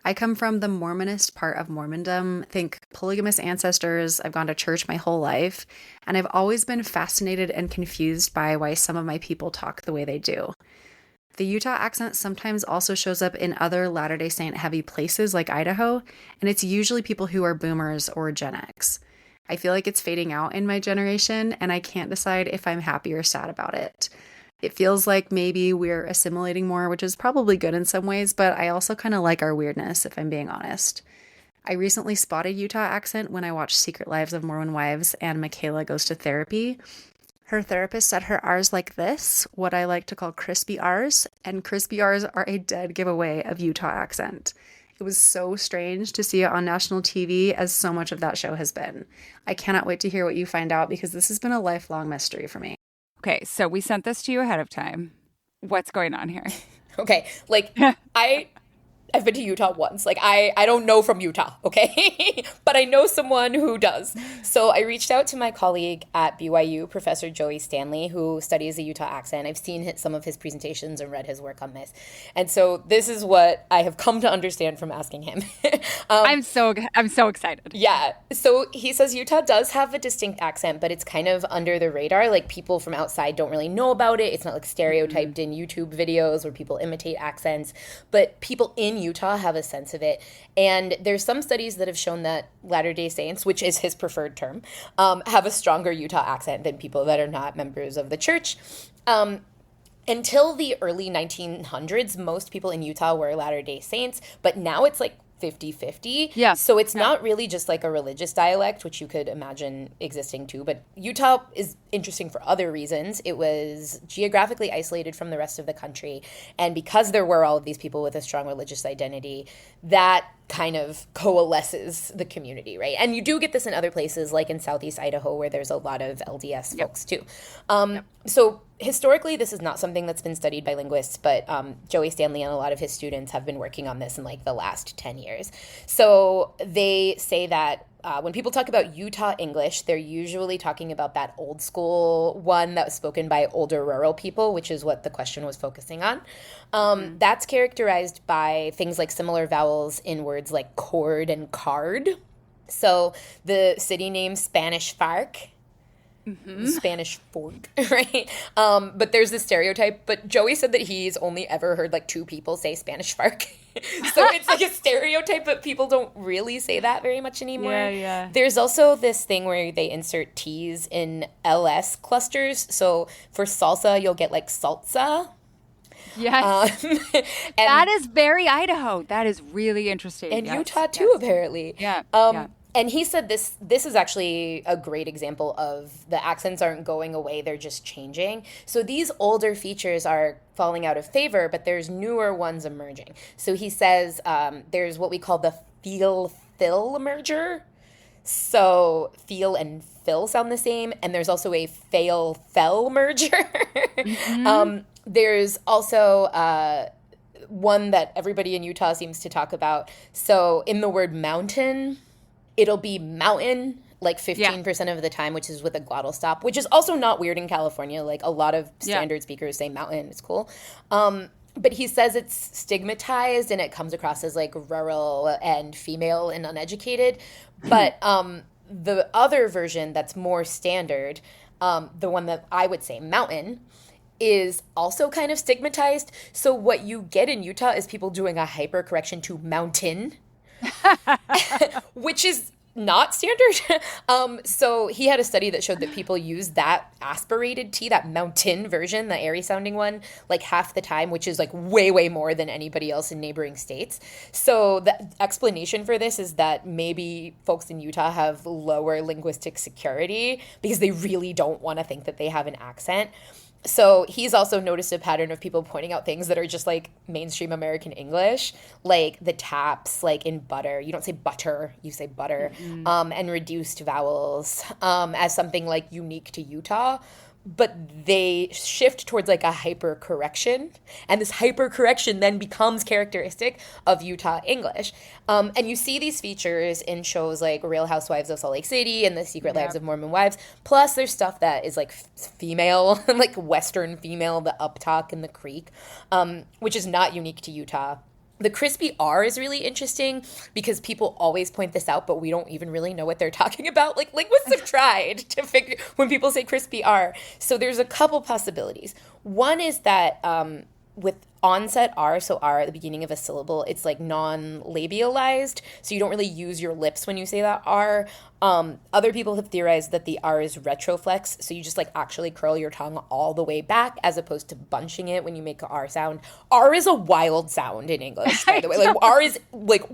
I come from the Mormonist part of Mormondom. Think polygamous ancestors. I've gone to church my whole life, and I've always been fascinated and confused by why some of my people talk the way they do. The Utah accent sometimes also shows up in other Latter-day Saint heavy places like Idaho, and it's usually people who are boomers or Gen X. I feel like it's fading out in my generation, and I can't decide if I'm happy or sad about it. It feels like maybe we're assimilating more, which is probably good in some ways, but I also kind of like our weirdness, if I'm being honest. I recently spotted Utah accent when I watched Secret Lives of Mormon Wives and Michaela Goes to Therapy. Her therapist said her R's like this, what I like to call crispy R's, and crispy R's are a dead giveaway of Utah accent. It was so strange to see it on national TV, as so much of that show has been. I cannot wait to hear what you find out, because this has been a lifelong mystery for me. Okay, so we sent this to you ahead of time. What's going on here? Okay, like, I've been to Utah once. Like, I don't know from Utah, okay? But I know someone who does. So I reached out to my colleague at BYU, Professor Joey Stanley, who studies the Utah accent. I've seen some of his presentations and read his work on this. And so this is what I have come to understand from asking him. I'm so excited. Yeah. So he says Utah does have a distinct accent, but it's kind of under the radar. Like, people from outside don't really know about it. It's not like stereotyped in YouTube videos where people imitate accents. But people in Utah have a sense of it. And there's some studies that have shown that Latter-day Saints, which is his preferred term, have a stronger Utah accent than people that are not members of the church. Until the early 1900s, most people in Utah were Latter-day Saints, but now it's like 50-50. Yeah. So it's not really just like a religious dialect, which you could imagine existing too. But Utah is interesting for other reasons. It was geographically isolated from the rest of the country. And because there were all of these people with a strong religious identity, that kind of coalesces the community, right? And you do get this in other places, like in Southeast Idaho, where there's a lot of LDS folks too. So historically, this is not something that's been studied by linguists, but Joey Stanley and a lot of his students have been working on this in like the last 10 years. So they say that when people talk about Utah English, they're usually talking about that old school one that was spoken by older rural people, which is what the question was focusing on. That's characterized by things like similar vowels in words like cord and card. So the city name Spanish Fork, Spanish fork, right? But there's this stereotype. But Joey said that he's only ever heard like 2 people say Spanish Fork. So it's like a stereotype, but people don't really say that very much anymore. Yeah. There's also this thing where they insert T's in LS clusters. So for salsa, you'll get like salsa. Yes. And that is very Idaho. That is really interesting. And Utah too, apparently. Yeah. And he said this is actually a great example of the accents aren't going away, they're just changing. So these older features are falling out of favor, but there's newer ones emerging. So he says there's what we call the feel-fill merger. So feel and fill sound the same. And there's also a fail-fell merger. There's also one that everybody in Utah seems to talk about. So in the word mountain, it'll be mountain like 15% of the time, which is with a glottal stop, which is also not weird in California. Like a lot of standard speakers say mountain. It's cool. But he says it's stigmatized and it comes across as like rural and female and uneducated. But the other version that's more standard, the one that I would say mountain, is also kind of stigmatized. So what you get in Utah is people doing a hypercorrection to mountain, which is not standard. So he had a study that showed that people use that aspirated T, that mountain version, the airy sounding one, like half the time, which is like way, way more than anybody else in neighboring states. So the explanation for this is that maybe folks in Utah have lower linguistic security because they really don't want to think that they have an accent. So he's also noticed a pattern of people pointing out things that are just like mainstream American English, like the taps, like in butter. You don't say butter, you say butter, and reduced vowels as something like unique to Utah. But they shift towards like a hypercorrection, and this hypercorrection then becomes characteristic of Utah English. And you see these features in shows like Real Housewives of Salt Lake City and The Secret Lives of Mormon Wives. Plus, there's stuff that is like female, like Western female, the uptalk and the creek, which is not unique to Utah. The crispy R is really interesting because people always point this out, but we don't even really know what they're talking about. Like linguists have tried to figure when people say crispy R. So there's a couple possibilities. One is that with onset R, so R at the beginning of a syllable, it's like non-labialized, so you don't really use your lips when you say that R. Other people have theorized that the R is retroflex, so you just like actually curl your tongue all the way back as opposed to bunching it when you make an R sound. R is a wild sound in English, by the way. Like R is like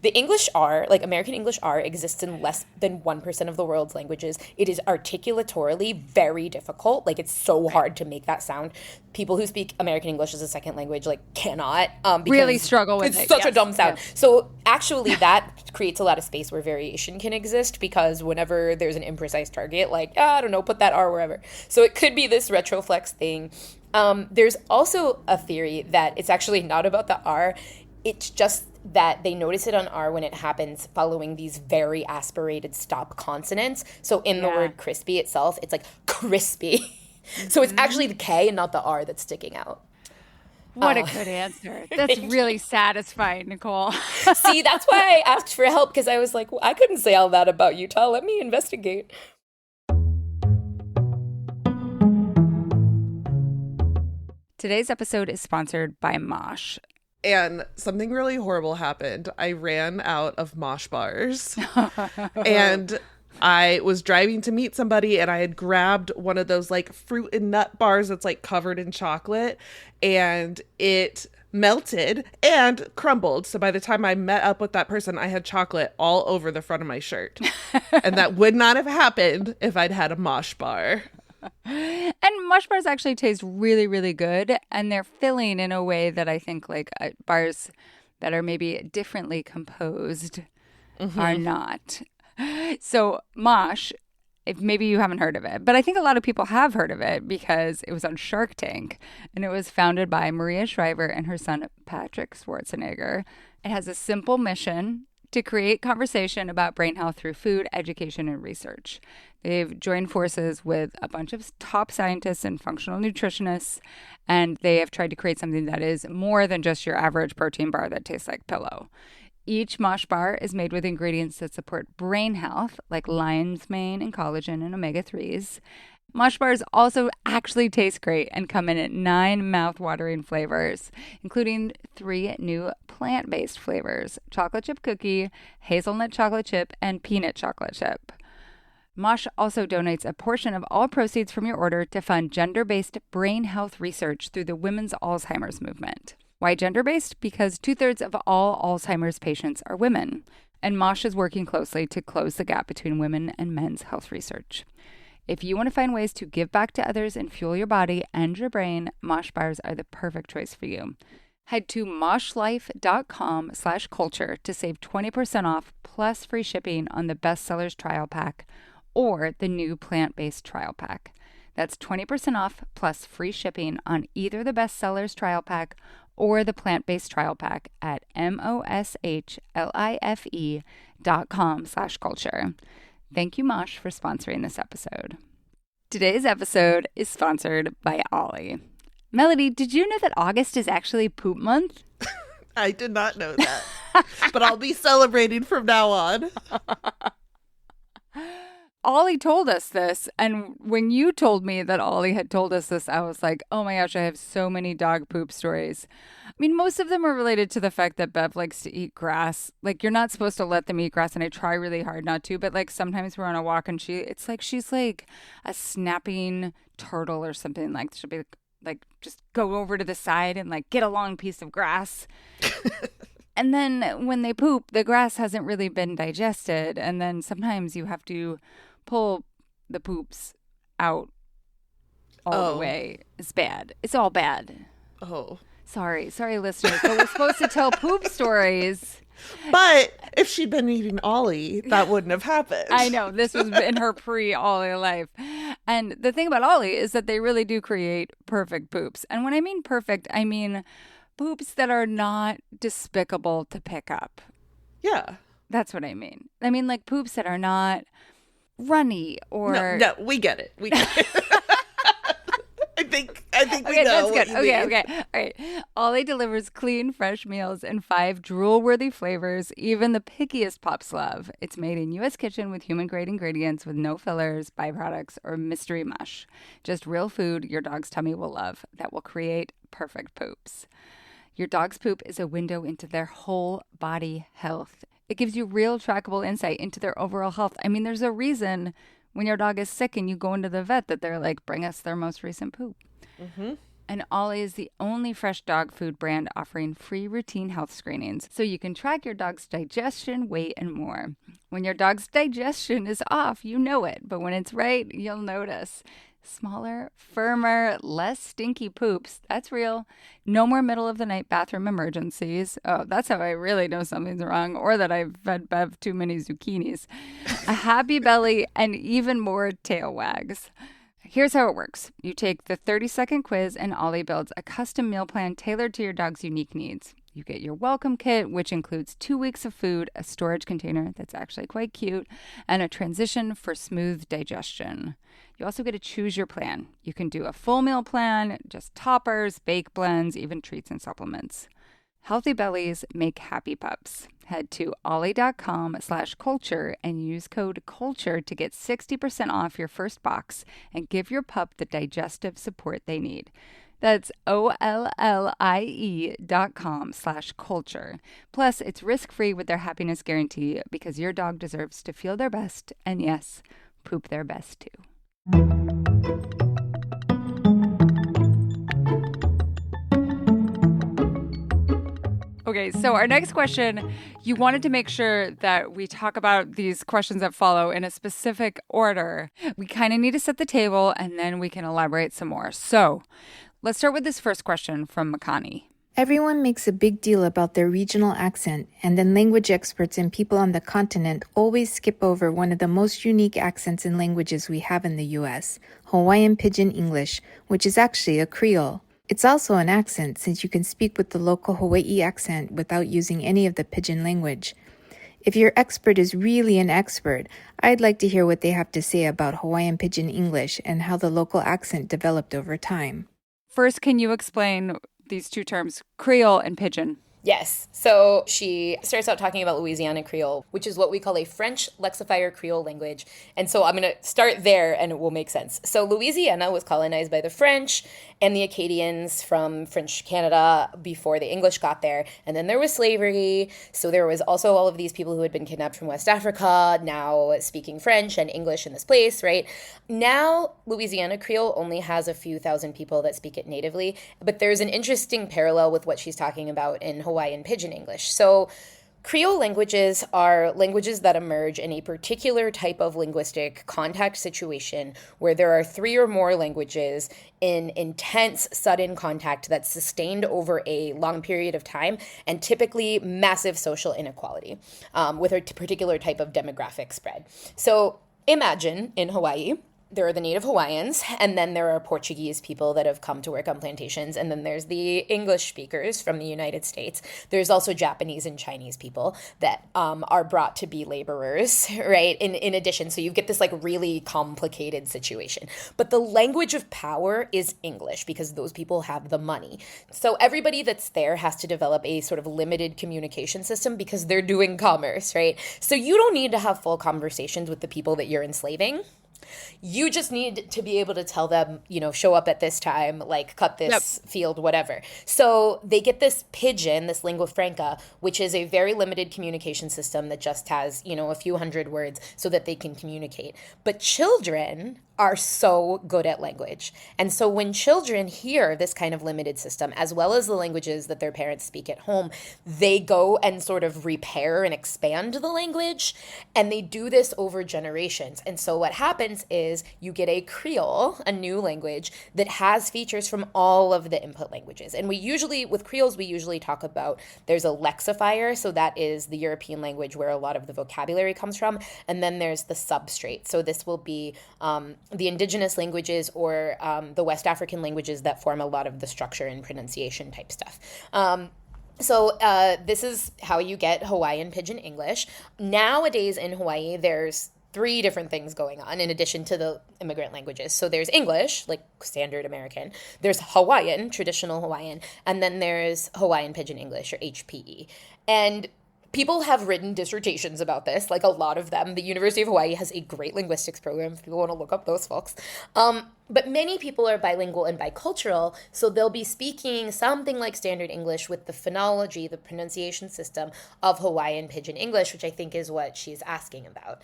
the English R, like American English R, exists in less than 1% of the world's languages. It is articulatorily very difficult. Like it's so hard to make that sound. People who speak American English as a second language like cannot really struggle with it. It's such a dumb sound. So actually that creates a lot of space where variation can exist because whenever there's an imprecise target, like, I don't know, put that R wherever. So it could be this retroflex thing. There's also a theory that it's actually not about the R. It's just that they notice it on R when it happens following these very aspirated stop consonants. So in the word crispy itself, it's like crispy. So it's actually the K and not the R that's sticking out. What a good answer. That's really satisfying, Nicole. See, that's why I asked for help, because I was like, well, I couldn't say all that about Utah. Let me investigate. Today's episode is sponsored by Mosh. And something really horrible happened. I ran out of Mosh bars. And I was driving to meet somebody and I had grabbed one of those like fruit and nut bars that's like covered in chocolate, and it melted and crumbled. So by the time I met up with that person, I had chocolate all over the front of my shirt. And that would not have happened if I'd had a Mosh bar. And Mosh bars actually taste really, really good. And they're filling in a way that I think like bars that are maybe differently composed are not. So Mosh, if maybe you haven't heard of it, but I think a lot of people have heard of it because it was on Shark Tank and it was founded by Maria Shriver and her son, Patrick Schwarzenegger. It has a simple mission to create conversation about brain health through food, education, and research. They've joined forces with a bunch of top scientists and functional nutritionists, and they have tried to create something that is more than just your average protein bar that tastes like pillow. Each Mosh bar is made with ingredients that support brain health, like lion's mane and collagen and omega-3s. Mosh bars also actually taste great and come in at 9 mouth-watering flavors, including 3 new plant-based flavors: chocolate chip cookie, hazelnut chocolate chip, and peanut chocolate chip. Mosh also donates a portion of all proceeds from your order to fund gender-based brain health research through the Women's Alzheimer's Movement. Why gender-based? Because 2/3 of all Alzheimer's patients are women, and Mosh is working closely to close the gap between women and men's health research. If you want to find ways to give back to others and fuel your body and your brain, Mosh bars are the perfect choice for you. Head to moshlife.com/culture to save 20% off plus free shipping on the Bestsellers Trial Pack or the new plant-based trial pack. That's 20% off plus free shipping on either the Bestsellers Trial Pack or the plant-based trial pack at moshlife.com/culture. Thank you, Mosh, for sponsoring this episode. Today's episode is sponsored by Ollie. Melody, did you know that August is actually poop month? I did not know that, but I'll be celebrating from now on. Ollie told us this, and when you told me that Ollie had told us this, I was like, oh my gosh, I have so many dog poop stories. I mean, most of them are related to the fact that Bev likes to eat grass. Like, you're not supposed to let them eat grass, and I try really hard not to, but like sometimes we're on a walk and it's like she's like a snapping turtle or something. Like, she'll be like just go over to the side and like get a long piece of grass. And then when they poop, the grass hasn't really been digested, and then sometimes you have to pull the poops out all the way. It's bad. It's all bad. Oh. Sorry, listeners, but we're supposed to tell poop stories. But if she'd been eating Ollie, that wouldn't have happened. I know. This was in her pre-Ollie life. And the thing about Ollie is that they really do create perfect poops. And when I mean perfect, I mean poops that are not despicable to pick up. Yeah. That's what I mean. I mean, like poops that are not runny or... No, we get it. We get it. I think we okay, know that's good. what you mean. Okay. All right. Ollie delivers clean, fresh meals in 5 drool-worthy flavors even the pickiest pups love. It's made in U.S. kitchen with human-grade ingredients with no fillers, byproducts, or mystery mush. Just real food your dog's tummy will love that will create perfect poops. Your dog's poop is a window into their whole body health. It gives you real trackable insight into their overall health. I mean, there's a reason when your dog is sick and you go into the vet that they're like, bring us their most recent poop. Mm-hmm. And Ollie is the only fresh dog food brand offering free routine health screenings so you can track your dog's digestion, weight, and more. When your dog's digestion is off, you know it, but when it's right, you'll notice. Smaller, firmer, less stinky poops. That's real. No more middle of the night bathroom emergencies. Oh, that's how I really know something's wrong, or that I've fed Bev too many zucchinis. A happy belly and even more tail wags. Here's how it works. You take the 30-second quiz and Ollie builds a custom meal plan tailored to your dog's unique needs. You get your welcome kit, which includes 2 weeks of food, a storage container that's actually quite cute, and a transition for smooth digestion. You also get to choose your plan. You can do a full meal plan, just toppers, bake blends, even treats and supplements. Healthy bellies make happy pups. Head to ollie.com/culture and use code CULTURE to get 60% off your first box and give your pup the digestive support they need. That's OLLIE.com/culture. Plus, it's risk-free with their happiness guarantee because your dog deserves to feel their best and, yes, poop their best too. Okay, so our next question, you wanted to make sure that we talk about these questions that follow in a specific order. We kind of need to set the table and then we can elaborate some more. So let's start with this first question from Makani. Everyone makes a big deal about their regional accent, and then language experts and people on the continent always skip over one of the most unique accents and languages we have in the U.S., Hawaiian Pidgin English, which is actually a Creole. It's also an accent since you can speak with the local Hawaii accent without using any of the Pidgin language. If your expert is really an expert, I'd like to hear what they have to say about Hawaiian Pidgin English and how the local accent developed over time. First, can you explain these two terms, Creole and Pidgin? Yes. So she starts out talking about Louisiana Creole, which is what we call a French lexifier Creole language. And so I'm going to start there and it will make sense. So Louisiana was colonized by the French and the Acadians from French Canada before the English got there. And then there was slavery. So there was also all of these people who had been kidnapped from West Africa, now speaking French and English in this place, right? Now, Louisiana Creole only has a few thousand people that speak it natively. But there's an interesting parallel with what she's talking about in Hawaiian Pidgin English. So Creole languages are languages that emerge in a particular type of linguistic contact situation where there are 3 or more languages in intense, sudden contact that's sustained over a long period of time and typically massive social inequality with a particular type of demographic spread. So imagine in Hawaii, there are the native Hawaiians, and then there are Portuguese people that have come to work on plantations, and then there's the English speakers from the United States. There's also Japanese and Chinese people that are brought to be laborers, right? In addition, so you get this like really complicated situation. But the language of power is English because those people have the money. So everybody that's there has to develop a sort of limited communication system because they're doing commerce, right? So you don't need to have full conversations with the people that you're enslaving. You just need to be able to tell them, show up at this time, like cut this field, whatever. So they get this pidgin, this lingua franca, which is a very limited communication system that just has, a few hundred words so that they can communicate. But children are so good at language. And so when children hear this kind of limited system, as well as the languages that their parents speak at home, they go and sort of repair and expand the language. And they do this over generations. And so what happens is you get a Creole, a new language, that has features from all of the input languages. And with Creoles, we usually talk about there's a lexifier. So that is the European language where a lot of the vocabulary comes from. And then there's the substrate. So this will be the indigenous languages or the West African languages that form a lot of the structure and pronunciation type stuff. So this is how you get Hawaiian Pidgin English. Nowadays in Hawaii, there's 3 different things going on in addition to the immigrant languages. So there's English, like standard American. There's Hawaiian, traditional Hawaiian. And then there's Hawaiian Pidgin English, or HPE. And people have written dissertations about this, like a lot of them. The University of Hawaii has a great linguistics program if people want to look up those folks. But many people are bilingual and bicultural, so they'll be speaking something like standard English with the phonology, the pronunciation system of Hawaiian Pidgin English, which I think is what she's asking about.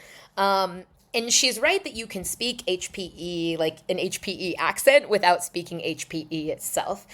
And she's right that you can speak HPE, like an HPE accent, without speaking HPE itself.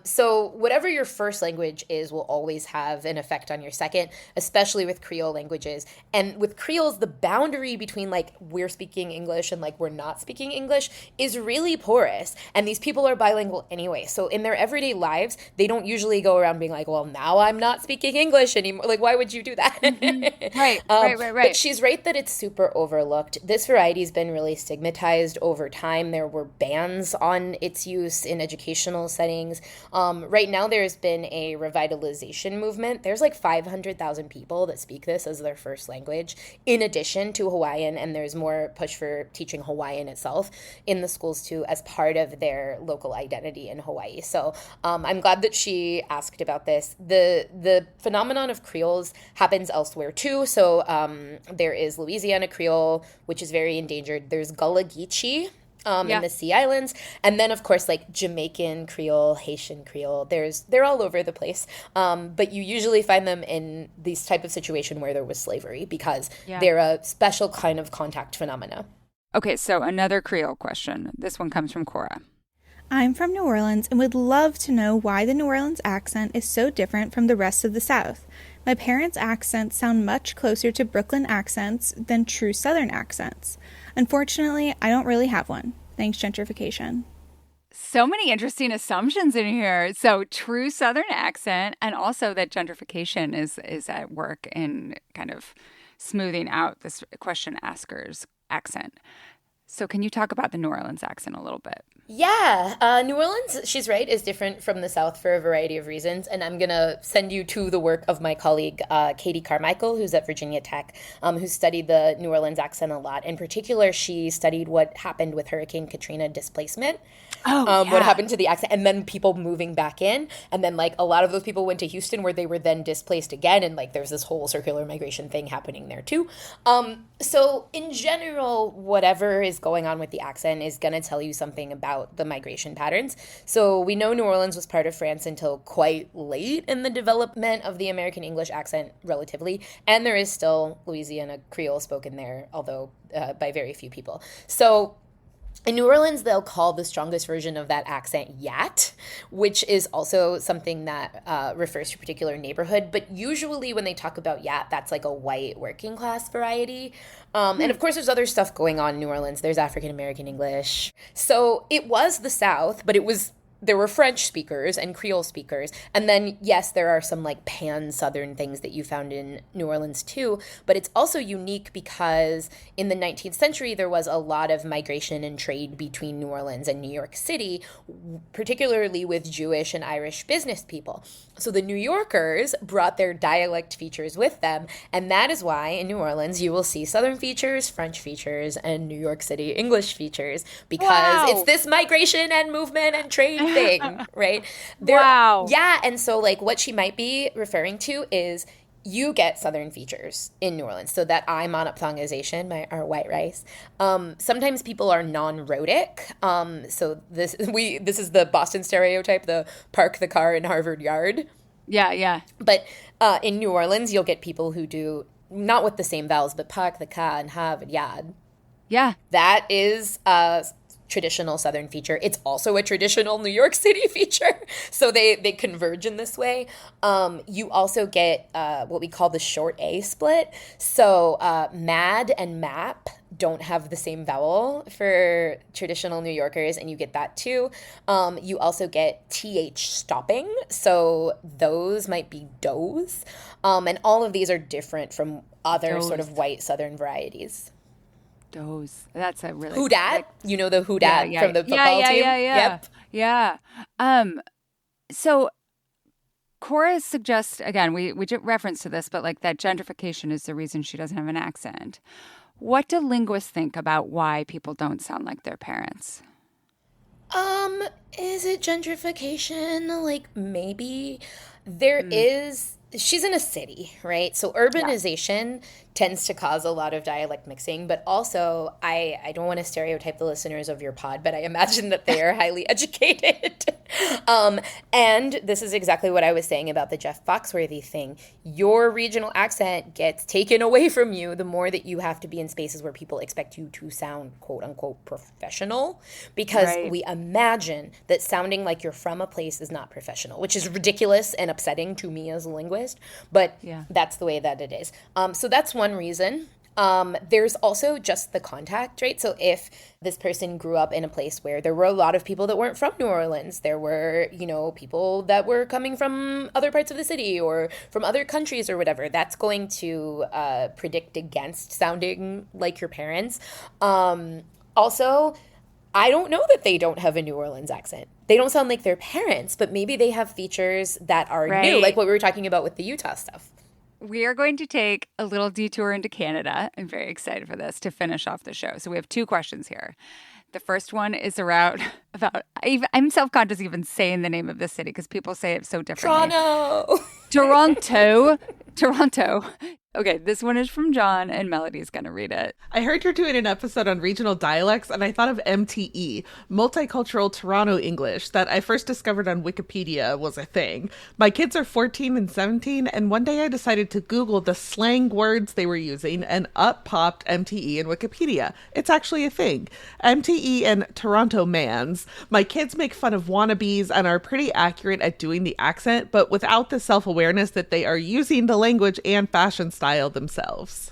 So whatever your first language is will always have an effect on your second, especially with Creole languages. And with Creoles, the boundary between like we're speaking English and like we're not speaking English is really porous. And these people are bilingual anyway. So in their everyday lives, they don't usually go around being like, well, now I'm not speaking English anymore. Like, why would you do that? Mm-hmm. Right. But she's right that it's super overlooked. This variety has been really stigmatized over time. There were bans on its use in educational settings. Right now, there's been a revitalization movement. There's like 500,000 people that speak this as their first language, in addition to Hawaiian, and there's more push for teaching Hawaiian itself in the schools too as part of their local identity in Hawaii. So I'm glad that she asked about this. The phenomenon of Creoles happens elsewhere too. So there is Louisiana Creole, which is very endangered. There's Gullah Geechee in the Sea Islands. And then, of course, like Jamaican Creole, Haitian Creole. They're all over the place. But you usually find them in these type of situation where there was slavery because they're a special kind of contact phenomena. Okay, so another Creole question. This one comes from Cora. I'm from New Orleans and would love to know why the New Orleans accent is so different from the rest of the South. My parents' accents sound much closer to Brooklyn accents than true Southern accents. Unfortunately, I don't really have one. Thanks, gentrification. So many interesting assumptions in here. So true Southern accent, and also that gentrification is at work in kind of smoothing out this question asker's accent. So can you talk about the New Orleans accent a little bit? Yeah, New Orleans, she's right, is different from the South for a variety of reasons. And I'm going to send you to the work of my colleague, Katie Carmichael, who's at Virginia Tech, who studied the New Orleans accent a lot. In particular, she studied what happened with Hurricane Katrina displacement. What happened to the accent, and then people moving back in. And then, like, a lot of those people went to Houston where they were then displaced again. And, like, there's this whole circular migration thing happening there, too. So, in general, whatever is going on with the accent is going to tell you something about the migration patterns. So we know New Orleans was part of France until quite late in the development of the American English accent, relatively. And there is still Louisiana Creole spoken there, although by very few people. So in New Orleans, they'll call the strongest version of that accent Yat, which is also something that refers to a particular neighborhood. But usually when they talk about Yat, that's like a white working class variety. And of course, there's other stuff going on in New Orleans. There's African American English. So it was the South, but it was there were French speakers and Creole speakers. And then, yes, there are some like pan-Southern things that you found in New Orleans too. But it's also unique because in the 19th century, there was a lot of migration and trade between New Orleans and New York City, particularly with Jewish and Irish business people. So the New Yorkers brought their dialect features with them. And that is why in New Orleans, you will see Southern features, French features, and New York City English features because it's this migration and movement and trade thing, right? Yeah, and so like what she might be referring to is you get Southern features in New Orleans. So that I monophthongization, our white rice. Sometimes people are non-rhotic. So this is the Boston stereotype, the park the car in Harvard Yard. Yeah. But in New Orleans, you'll get people who do, not with the same vowels, but park the car in Harvard Yard. Yeah. That is traditional Southern feature. It's also a traditional New York City feature. So they converge in this way. You also get what we call the short A split. So mad and map don't have the same vowel for traditional New Yorkers, and you get that too. You also get TH stopping. So those might be does. And all of these are different from other sort of white Southern varieties. Those. That's a really who dat? You know the who dat from the football team? Yeah. So Cora suggests, again, we reference to this, but like that gentrification is the reason she doesn't have an accent. What do linguists think about why people don't sound like their parents? Is it gentrification? Like maybe there is. She's in a city, right? So urbanization tends to cause a lot of dialect mixing, but also I don't want to stereotype the listeners of your pod, but I imagine that they are highly educated. And this is exactly what I was saying about the Jeff Foxworthy thing. Your regional accent gets taken away from you the more that you have to be in spaces where people expect you to sound quote unquote professional, because we imagine that sounding like you're from a place is not professional, which is ridiculous and upsetting to me as a linguist, but that's the way that it is. So that's one reason. There's also just the contact, right? So if this person grew up in a place where there were a lot of people that weren't from New Orleans, there were, people that were coming from other parts of the city or from other countries or whatever, that's going to predict against sounding like your parents. Also, I don't know that they don't have a New Orleans accent. They don't sound like their parents, but maybe they have features that are new, like what we were talking about with the Utah stuff. We are going to take a little detour into Canada. I'm very excited for this to finish off the show. So we have two questions here. The first one is about I'm self-conscious even saying the name of this city because people say it so differently. Toronto. Okay, this one is from John, and Melody's going to read it. I heard you're doing an episode on regional dialects, and I thought of MTE, Multicultural Toronto English, that I first discovered on Wikipedia was a thing. My kids are 14 and 17, and one day I decided to Google the slang words they were using, and up popped MTE in Wikipedia. It's actually a thing. MTE and Toronto mans. My kids make fun of wannabes and are pretty accurate at doing the accent, but without the self-awareness that they are using the language and fashion style themselves.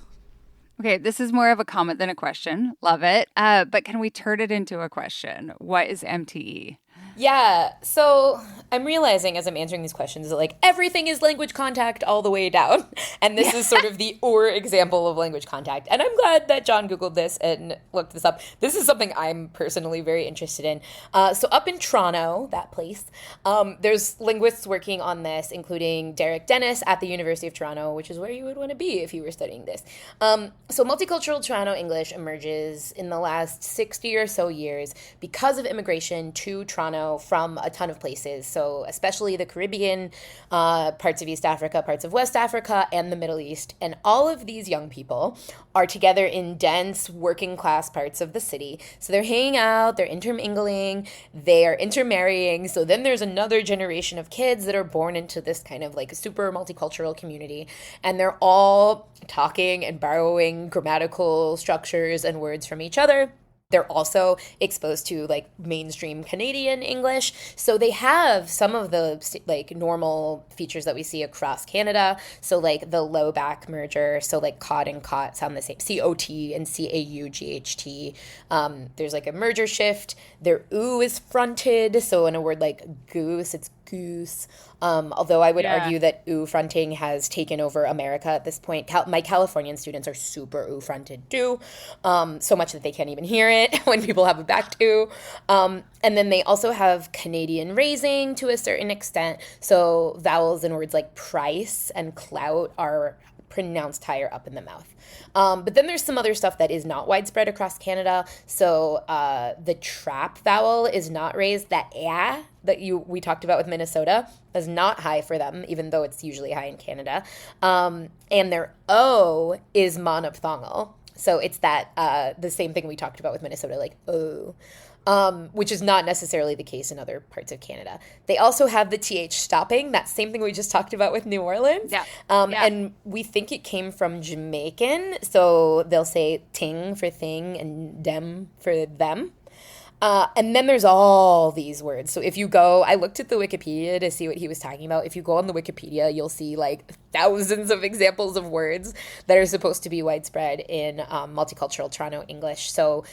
Okay, this is more of a comment than a question. Love it. But can we turn it into a question? What is MTE? Yeah, so I'm realizing as I'm answering these questions that like everything is language contact all the way down. And this is sort of the example of language contact. And I'm glad that John Googled this and looked this up. This is something I'm personally very interested in. So up in Toronto, that place, there's linguists working on this, including Derek Dennis at the University of Toronto, which is where you would want to be if you were studying this. So multicultural Toronto English emerges in the last 60 or so years because of immigration to Toronto from a ton of places. So especially the Caribbean, parts of East Africa, parts of West Africa, and the Middle East. And all of these young people are together in dense working class parts of the city. So they're hanging out, they're intermingling, they are intermarrying. So then there's another generation of kids that are born into this kind of like super multicultural community. And they're all talking and borrowing grammatical structures and words from each other. they're also exposed to like mainstream Canadian English. So they have some of the like normal features that we see across Canada. So like the low back merger. So like cot and cot sound the same. C-O-T and C-A-U-G-H-T. There's like a merger shift. Their oo is fronted. So in a word like goose, it's goose. Although I would argue that oo fronting has taken over America at this point. My Californian students are super oo fronted too, so much that they can't even hear it when people have a back to. And then they also have Canadian raising to a certain extent. So vowels in words like price and clout are pronounced higher up in the mouth. But then there's some other stuff that is not widespread across Canada. So the trap vowel is not raised. That that we talked about with Minnesota is not high for them, even though it's usually high in Canada. And their O is monophthongal. So it's that the same thing we talked about with Minnesota, like O. Which is not necessarily the case in other parts of Canada. They also have the TH stopping, that same thing we just talked about with New Orleans. And we think it came from Jamaican. So they'll say ting for thing and dem for them. And then there's all these words. So if you go, I looked at the Wikipedia to see what he was talking about. If you go on the Wikipedia, you'll see like thousands of examples of words that are supposed to be widespread in multicultural Toronto English. So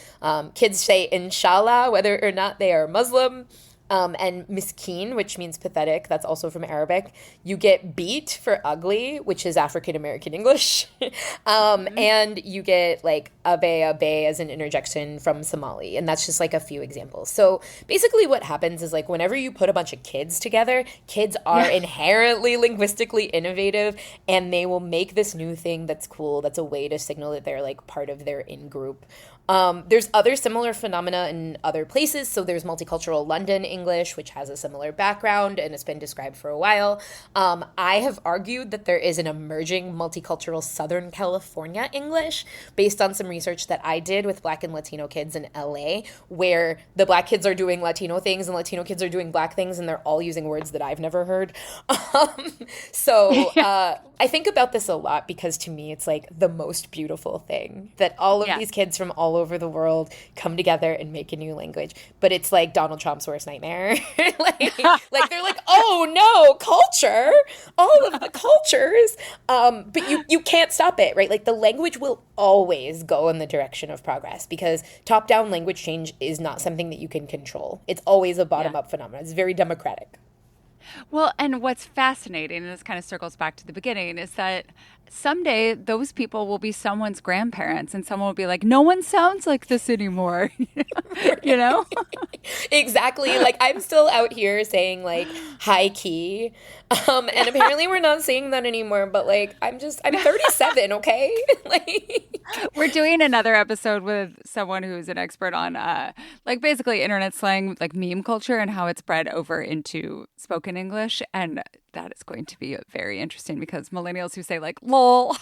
kids say inshallah, whether or not they are Muslim. And miskeen, which means pathetic, that's also from Arabic. You get beat for ugly, which is African American English. And you get like abe as an interjection from Somali. And that's just like a few examples. So basically what happens is like whenever you put a bunch of kids together, kids are inherently linguistically innovative, and they will make this new thing that's cool. That's a way to signal that they're like part of their in-group. There's other similar phenomena in other places. So there's multicultural London English, which has a similar background and it's been described for a while. I have argued that there is an emerging multicultural Southern California English based on some research that I did with Black and Latino kids in LA, where the Black kids are doing Latino things and Latino kids are doing Black things, and they're all using words that I've never heard. I think about this a lot because to me it's like the most beautiful thing that all of these kids from all over the world come together and make a new language. But it's like Donald Trump's worst nightmare. like they're like, oh no, culture, all of the cultures. But you can't stop it, right? Like the language will always go in the direction of progress because top-down language change is not something that you can control. It's always a bottom-up phenomenon. It's very democratic. Well, and what's fascinating, and this kind of circles back to the beginning, is that someday those people will be someone's grandparents and someone will be like, no one sounds like this anymore. You know? Exactly. Like I'm still out here saying like high key. And apparently we're not saying that anymore, but like I'm 37, okay? Like we're doing another episode with someone who's an expert on like basically internet slang, like meme culture and how it's spread over into spoken English. And that is going to be very interesting because millennials who say like lol.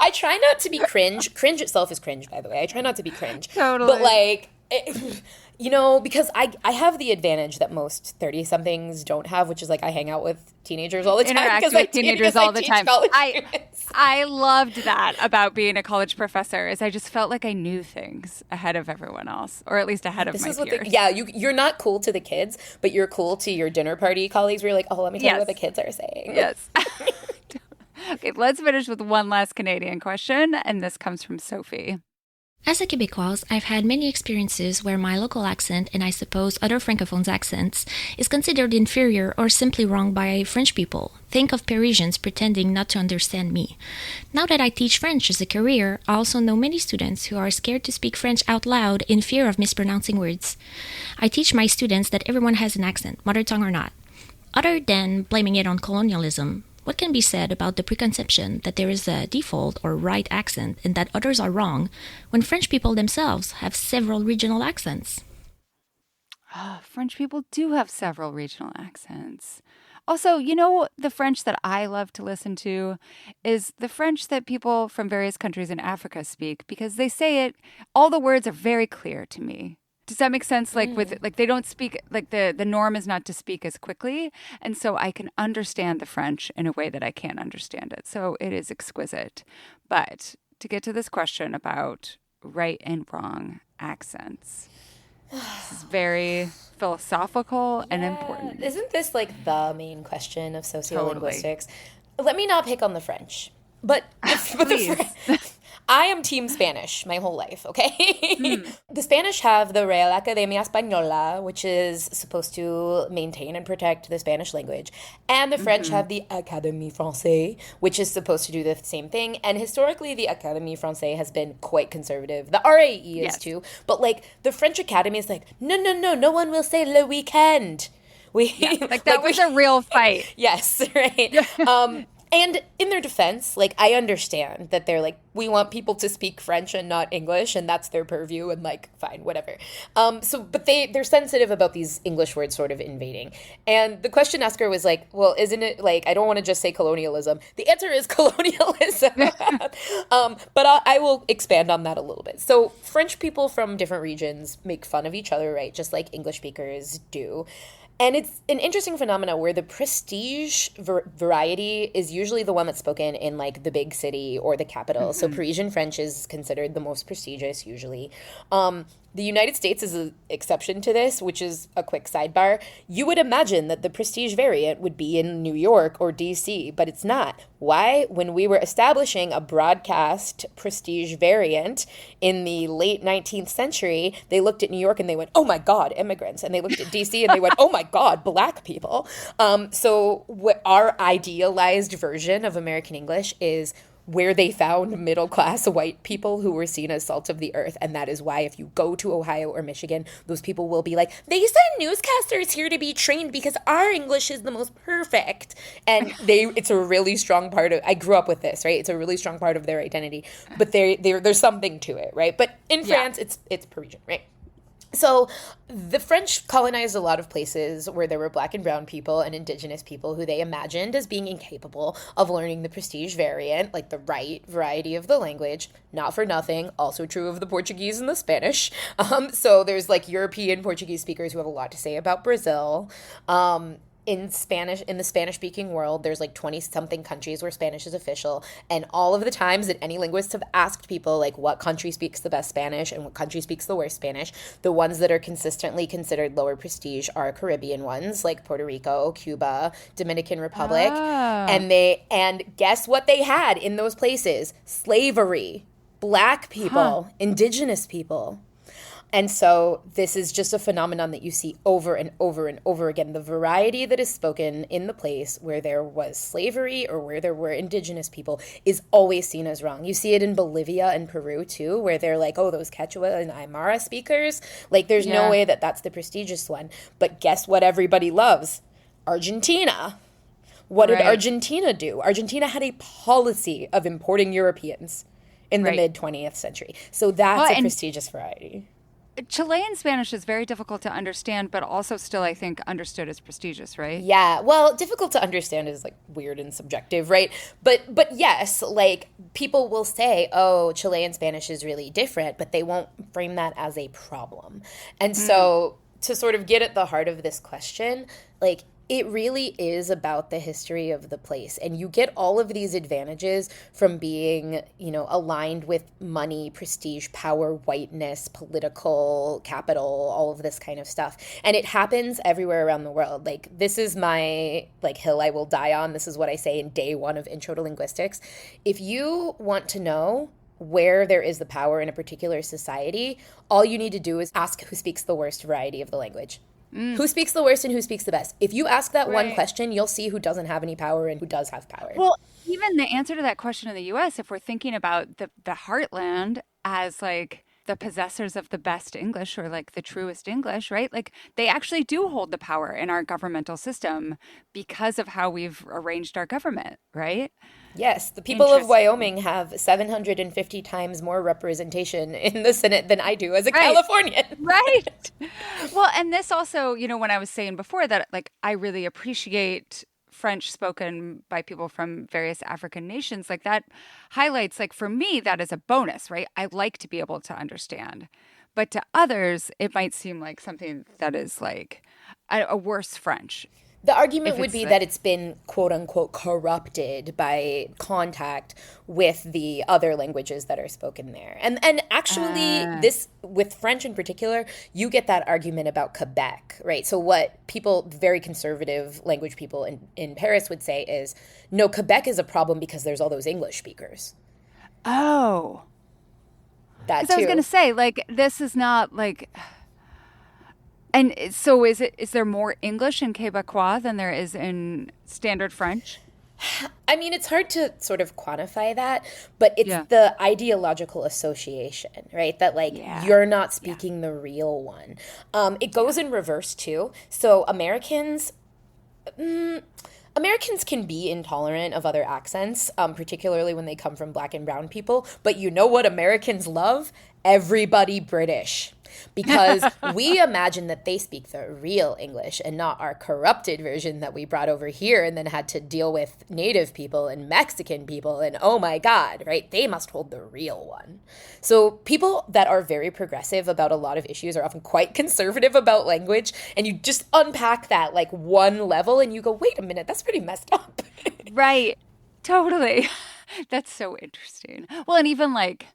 I try not to be cringe. Cringe itself is cringe, by the way. I try not to be cringe. Totally. But like you know, because I have the advantage that most 30-somethings don't have, which is like I hang out with teenagers all the time. Interact with teenagers all the time. I loved that about being a college professor is I just felt like I knew things ahead of everyone else, or at least ahead of my peers. You're not cool to the kids, but you're cool to your dinner party colleagues where you're like, oh, let me tell you what the kids are saying. Yes. Okay, let's finish with one last Canadian question, and this comes from Sophie. As a Quebecois, I've had many experiences where my local accent, and I suppose other Francophones' accents, is considered inferior or simply wrong by French people. Think of Parisians pretending not to understand me. Now that I teach French as a career, I also know many students who are scared to speak French out loud in fear of mispronouncing words. I teach my students that everyone has an accent, mother tongue or not. Other than blaming it on colonialism, what can be said about the preconception that there is a default or right accent and that others are wrong when French people themselves have several regional accents? French people do have several regional accents. Also, you know, the French that I love to listen to is the French that people from various countries in Africa speak because they say it, all the words are very clear to me. Does that make sense? Like with like they don't speak like the norm is not to speak as quickly, and so I can understand the French in a way that I can't understand it. So it is exquisite. But to get to this question about right and wrong accents? This is very philosophical and important. Isn't this like the main question of sociolinguistics? Let me not pick on the French, but I am team Spanish my whole life, okay? The Spanish have the Real Academia Española, which is supposed to maintain and protect the Spanish language. And the French have the Académie Française, which is supposed to do the same thing. And historically, the Académie Française has been quite conservative. The RAE is too. But like the French Academy is like, no one will say le weekend. That was a real fight. Yes, right. And in their defense, like, I understand that they're like, we want people to speak French and not English, and that's their purview, and like, fine, whatever. But they're sensitive about these English words sort of invading. And the question asker was like, well, isn't it like, I don't want to just say colonialism. The answer is colonialism. But I will expand on that a little bit. So French people from different regions make fun of each other, right? Just like English speakers do. And it's an interesting phenomenon where the prestige variety is usually the one that's spoken in like the big city or the capital. So Parisian French is considered the most prestigious usually. The United States is an exception to this, which is a quick sidebar. You would imagine that the prestige variant would be in New York or DC, but it's not. Why? When we were establishing a broadcast prestige variant in the late 19th century, they looked at New York and they went, oh my God, immigrants. And they looked at DC and they went, oh my God, black people. Our idealized version of American English is where they found middle-class white people who were seen as salt of the earth. And that is why if you go to Ohio or Michigan, those people will be like, they send newscasters here to be trained because our English is the most perfect. And it's a really strong part of, I grew up with this, right? It's a really strong part of their identity. But there's something to it, right? But in France, it's Parisian, right? So the French colonized a lot of places where there were black and brown people and indigenous people who they imagined as being incapable of learning the prestige variant, like the right variety of the language. Not for nothing, also true of the Portuguese and the Spanish. So there's like European Portuguese speakers who have a lot to say about Brazil. In the Spanish-speaking world, there's like 20-something countries where Spanish is official, and all of the times that any linguists have asked people, like, what country speaks the best Spanish and what country speaks the worst Spanish, the ones that are consistently considered lower prestige are Caribbean ones, like Puerto Rico, Cuba, Dominican Republic, and guess what they had in those places? Slavery, black people, indigenous people. And so this is just a phenomenon that you see over and over and over again. The variety that is spoken in the place where there was slavery or where there were indigenous people is always seen as wrong. You see it in Bolivia and Peru, too, where they're like, oh, those Quechua and Aymara speakers. Like, there's no way that that's the prestigious one. But guess what everybody loves? Argentina. What did Argentina do? Argentina had a policy of importing Europeans in the mid-20th century. So that's a prestigious variety. Chilean Spanish is very difficult to understand, but also still, I think, understood as prestigious, right? Yeah, well, difficult to understand is like weird and subjective, right? But yes, like people will say, oh, Chilean Spanish is really different, but they won't frame that as a problem. And so to sort of get at the heart of this question, like, it really is about the history of the place. And you get all of these advantages from being, aligned with money, prestige, power, whiteness, political capital, all of this kind of stuff. And it happens everywhere around the world. Like, this is my, hill I will die on. This is what I say in day one of Intro to Linguistics. If you want to know where there is the power in a particular society, all you need to do is ask who speaks the worst variety of the language. Who speaks the worst and who speaks the best? If you ask that one question, you'll see who doesn't have any power and who does have power. Well, even the answer to that question in the U.S., if we're thinking about the heartland as like the possessors of the best English or like the truest English, right? Like they actually do hold the power in our governmental system because of how we've arranged our government, right? Yes, the people of Wyoming have 750 times more representation in the Senate than I do as a Californian. Right. Well, and this also, when I was saying before that, like, I really appreciate French spoken by people from various African nations, like that highlights, like for me, that is a bonus, right? I like to be able to understand. But to others, it might seem like something that is like a worse French. The argument would be that it's been, quote unquote, corrupted by contact with the other languages that are spoken there. And actually, this, with French in particular, you get that argument about Quebec, right? So what people, very conservative language people in Paris would say is, no, Quebec is a problem because there's all those English speakers. Oh. That Because I was going to say, like, this is not like... And so is there more English in Quebecois than there is in standard French? I mean, it's hard to sort of quantify that, but it's the ideological association, right? That, like, you're not speaking the real one. It goes in reverse, too. So Americans can be intolerant of other accents, particularly when they come from Black and brown people. But you know what Americans love? Everybody British. Because we imagine that they speak the real English and not our corrupted version that we brought over here and then had to deal with Native people and Mexican people. And oh my God, right? They must hold the real one. So people that are very progressive about a lot of issues are often quite conservative about language. And you just unpack that like one level and you go, wait a minute, that's pretty messed up. Right. Totally. That's so interesting. Well, and even like,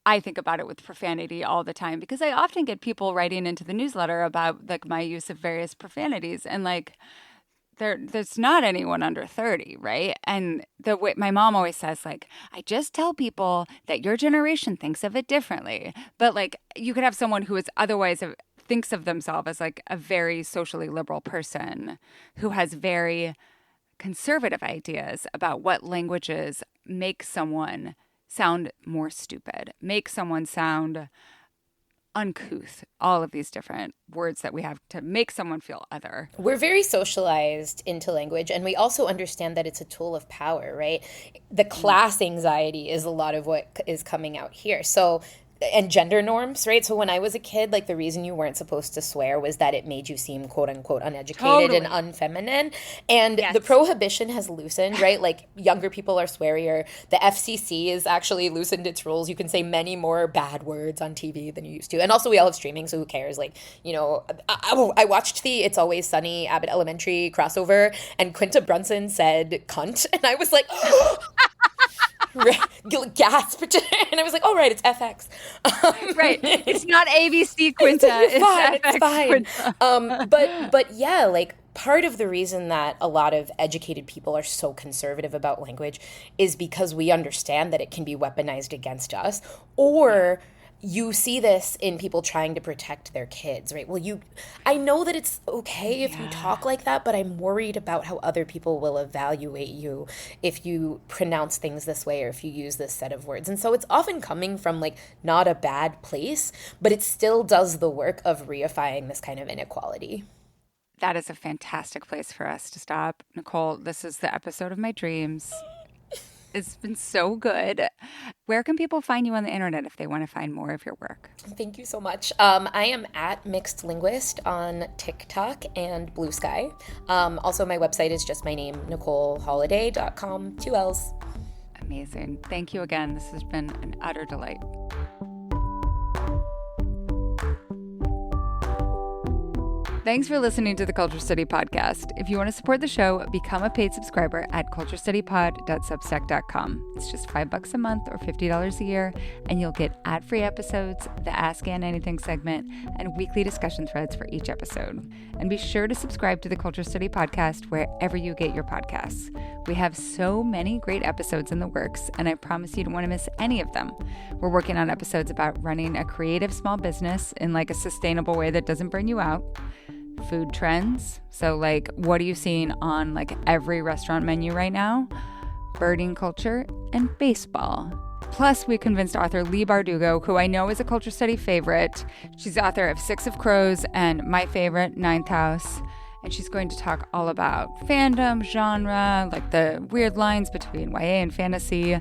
I think about it with profanity all the time because I often get people writing into the newsletter about like my use of various profanities, and like there's not anyone under 30, right? And the way my mom always says, like, I just tell people that your generation thinks of it differently. But like you could have someone who is otherwise thinks of themselves as like a very socially liberal person who has very conservative ideas about what languages make someone sound more stupid, make someone sound uncouth, all of these different words that we have to make someone feel other. We're very socialized into language, and we also understand that it's a tool of power, right? The class anxiety is a lot of what is coming out here. So, and gender norms, right? So when I was a kid, like the reason you weren't supposed to swear was that it made you seem quote unquote uneducated and unfeminine. And the prohibition has loosened, right? Like younger people are swearier. The FCC has actually loosened its rules. You can say many more bad words on TV than you used to. And also we all have streaming, so who cares? Like, you know, I watched the It's Always Sunny Abbott Elementary crossover, and Quinta Brunson said cunt. And I was like... gasped, and I was like, "Oh, right, it's FX." Right, it's not ABC, Quinta. It's fine. But yeah, like part of the reason that a lot of educated people are so conservative about language is because we understand that it can be weaponized against us, or you see this in people trying to protect their kids, right? Well, I know that it's okay if you talk like that, but I'm worried about how other people will evaluate you if you pronounce things this way or if you use this set of words. And so it's often coming from like not a bad place, but it still does the work of reifying this kind of inequality. That is a fantastic place for us to stop. Nicole, this is the episode of my dreams. It's been so good. Where can people find you on the internet if they want to find more of your work? Thank you so much. I am at Mixed Linguist on TikTok and Blue Sky. Also, my website is just my name, NicoleHoliday.com, 2 L's. Amazing. Thank you again. This has been an utter delight. Thanks for listening to the Culture Study Podcast. If you want to support the show, become a paid subscriber at culturestudypod.substack.com. It's just $5 a month or $50 a year, and you'll get ad-free episodes, the Ask Ann Anything segment, and weekly discussion threads for each episode. And be sure to subscribe to the Culture Study Podcast wherever you get your podcasts. We have so many great episodes in the works, and I promise you don't want to miss any of them. We're working on episodes about running a creative small business in like a sustainable way that doesn't burn you out. Food trends. So like, what are you seeing on like every restaurant menu right now? Birding culture and baseball. Plus, we convinced author Leigh Bardugo, who I know is a culture study favorite. She's the author of 6 of Crows and my favorite, Ninth House. And she's going to talk all about fandom, genre, like the weird lines between YA and fantasy,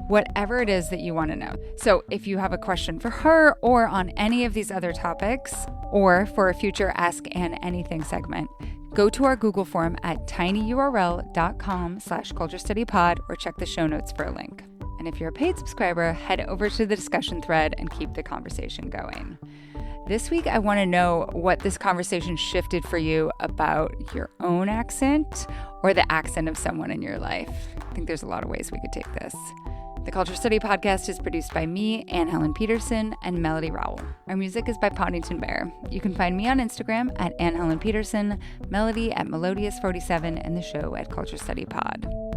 whatever it is that you want to know. So if you have a question for her or on any of these other topics, or for a future Ask Ann Anything segment, go to our Google form at tinyurl.com/culturestudypod or check the show notes for a link. And if you're a paid subscriber, head over to the discussion thread and keep the conversation going. This week, I want to know what this conversation shifted for you about your own accent or the accent of someone in your life. I think there's a lot of ways we could take this. The Culture Study Podcast is produced by me, Anne Helen Peterson, and Melody Rowell. Our music is by Poddington Bear. You can find me on Instagram at Anne Helen Peterson, Melody at Melodious47, and the show at Culture Study Pod.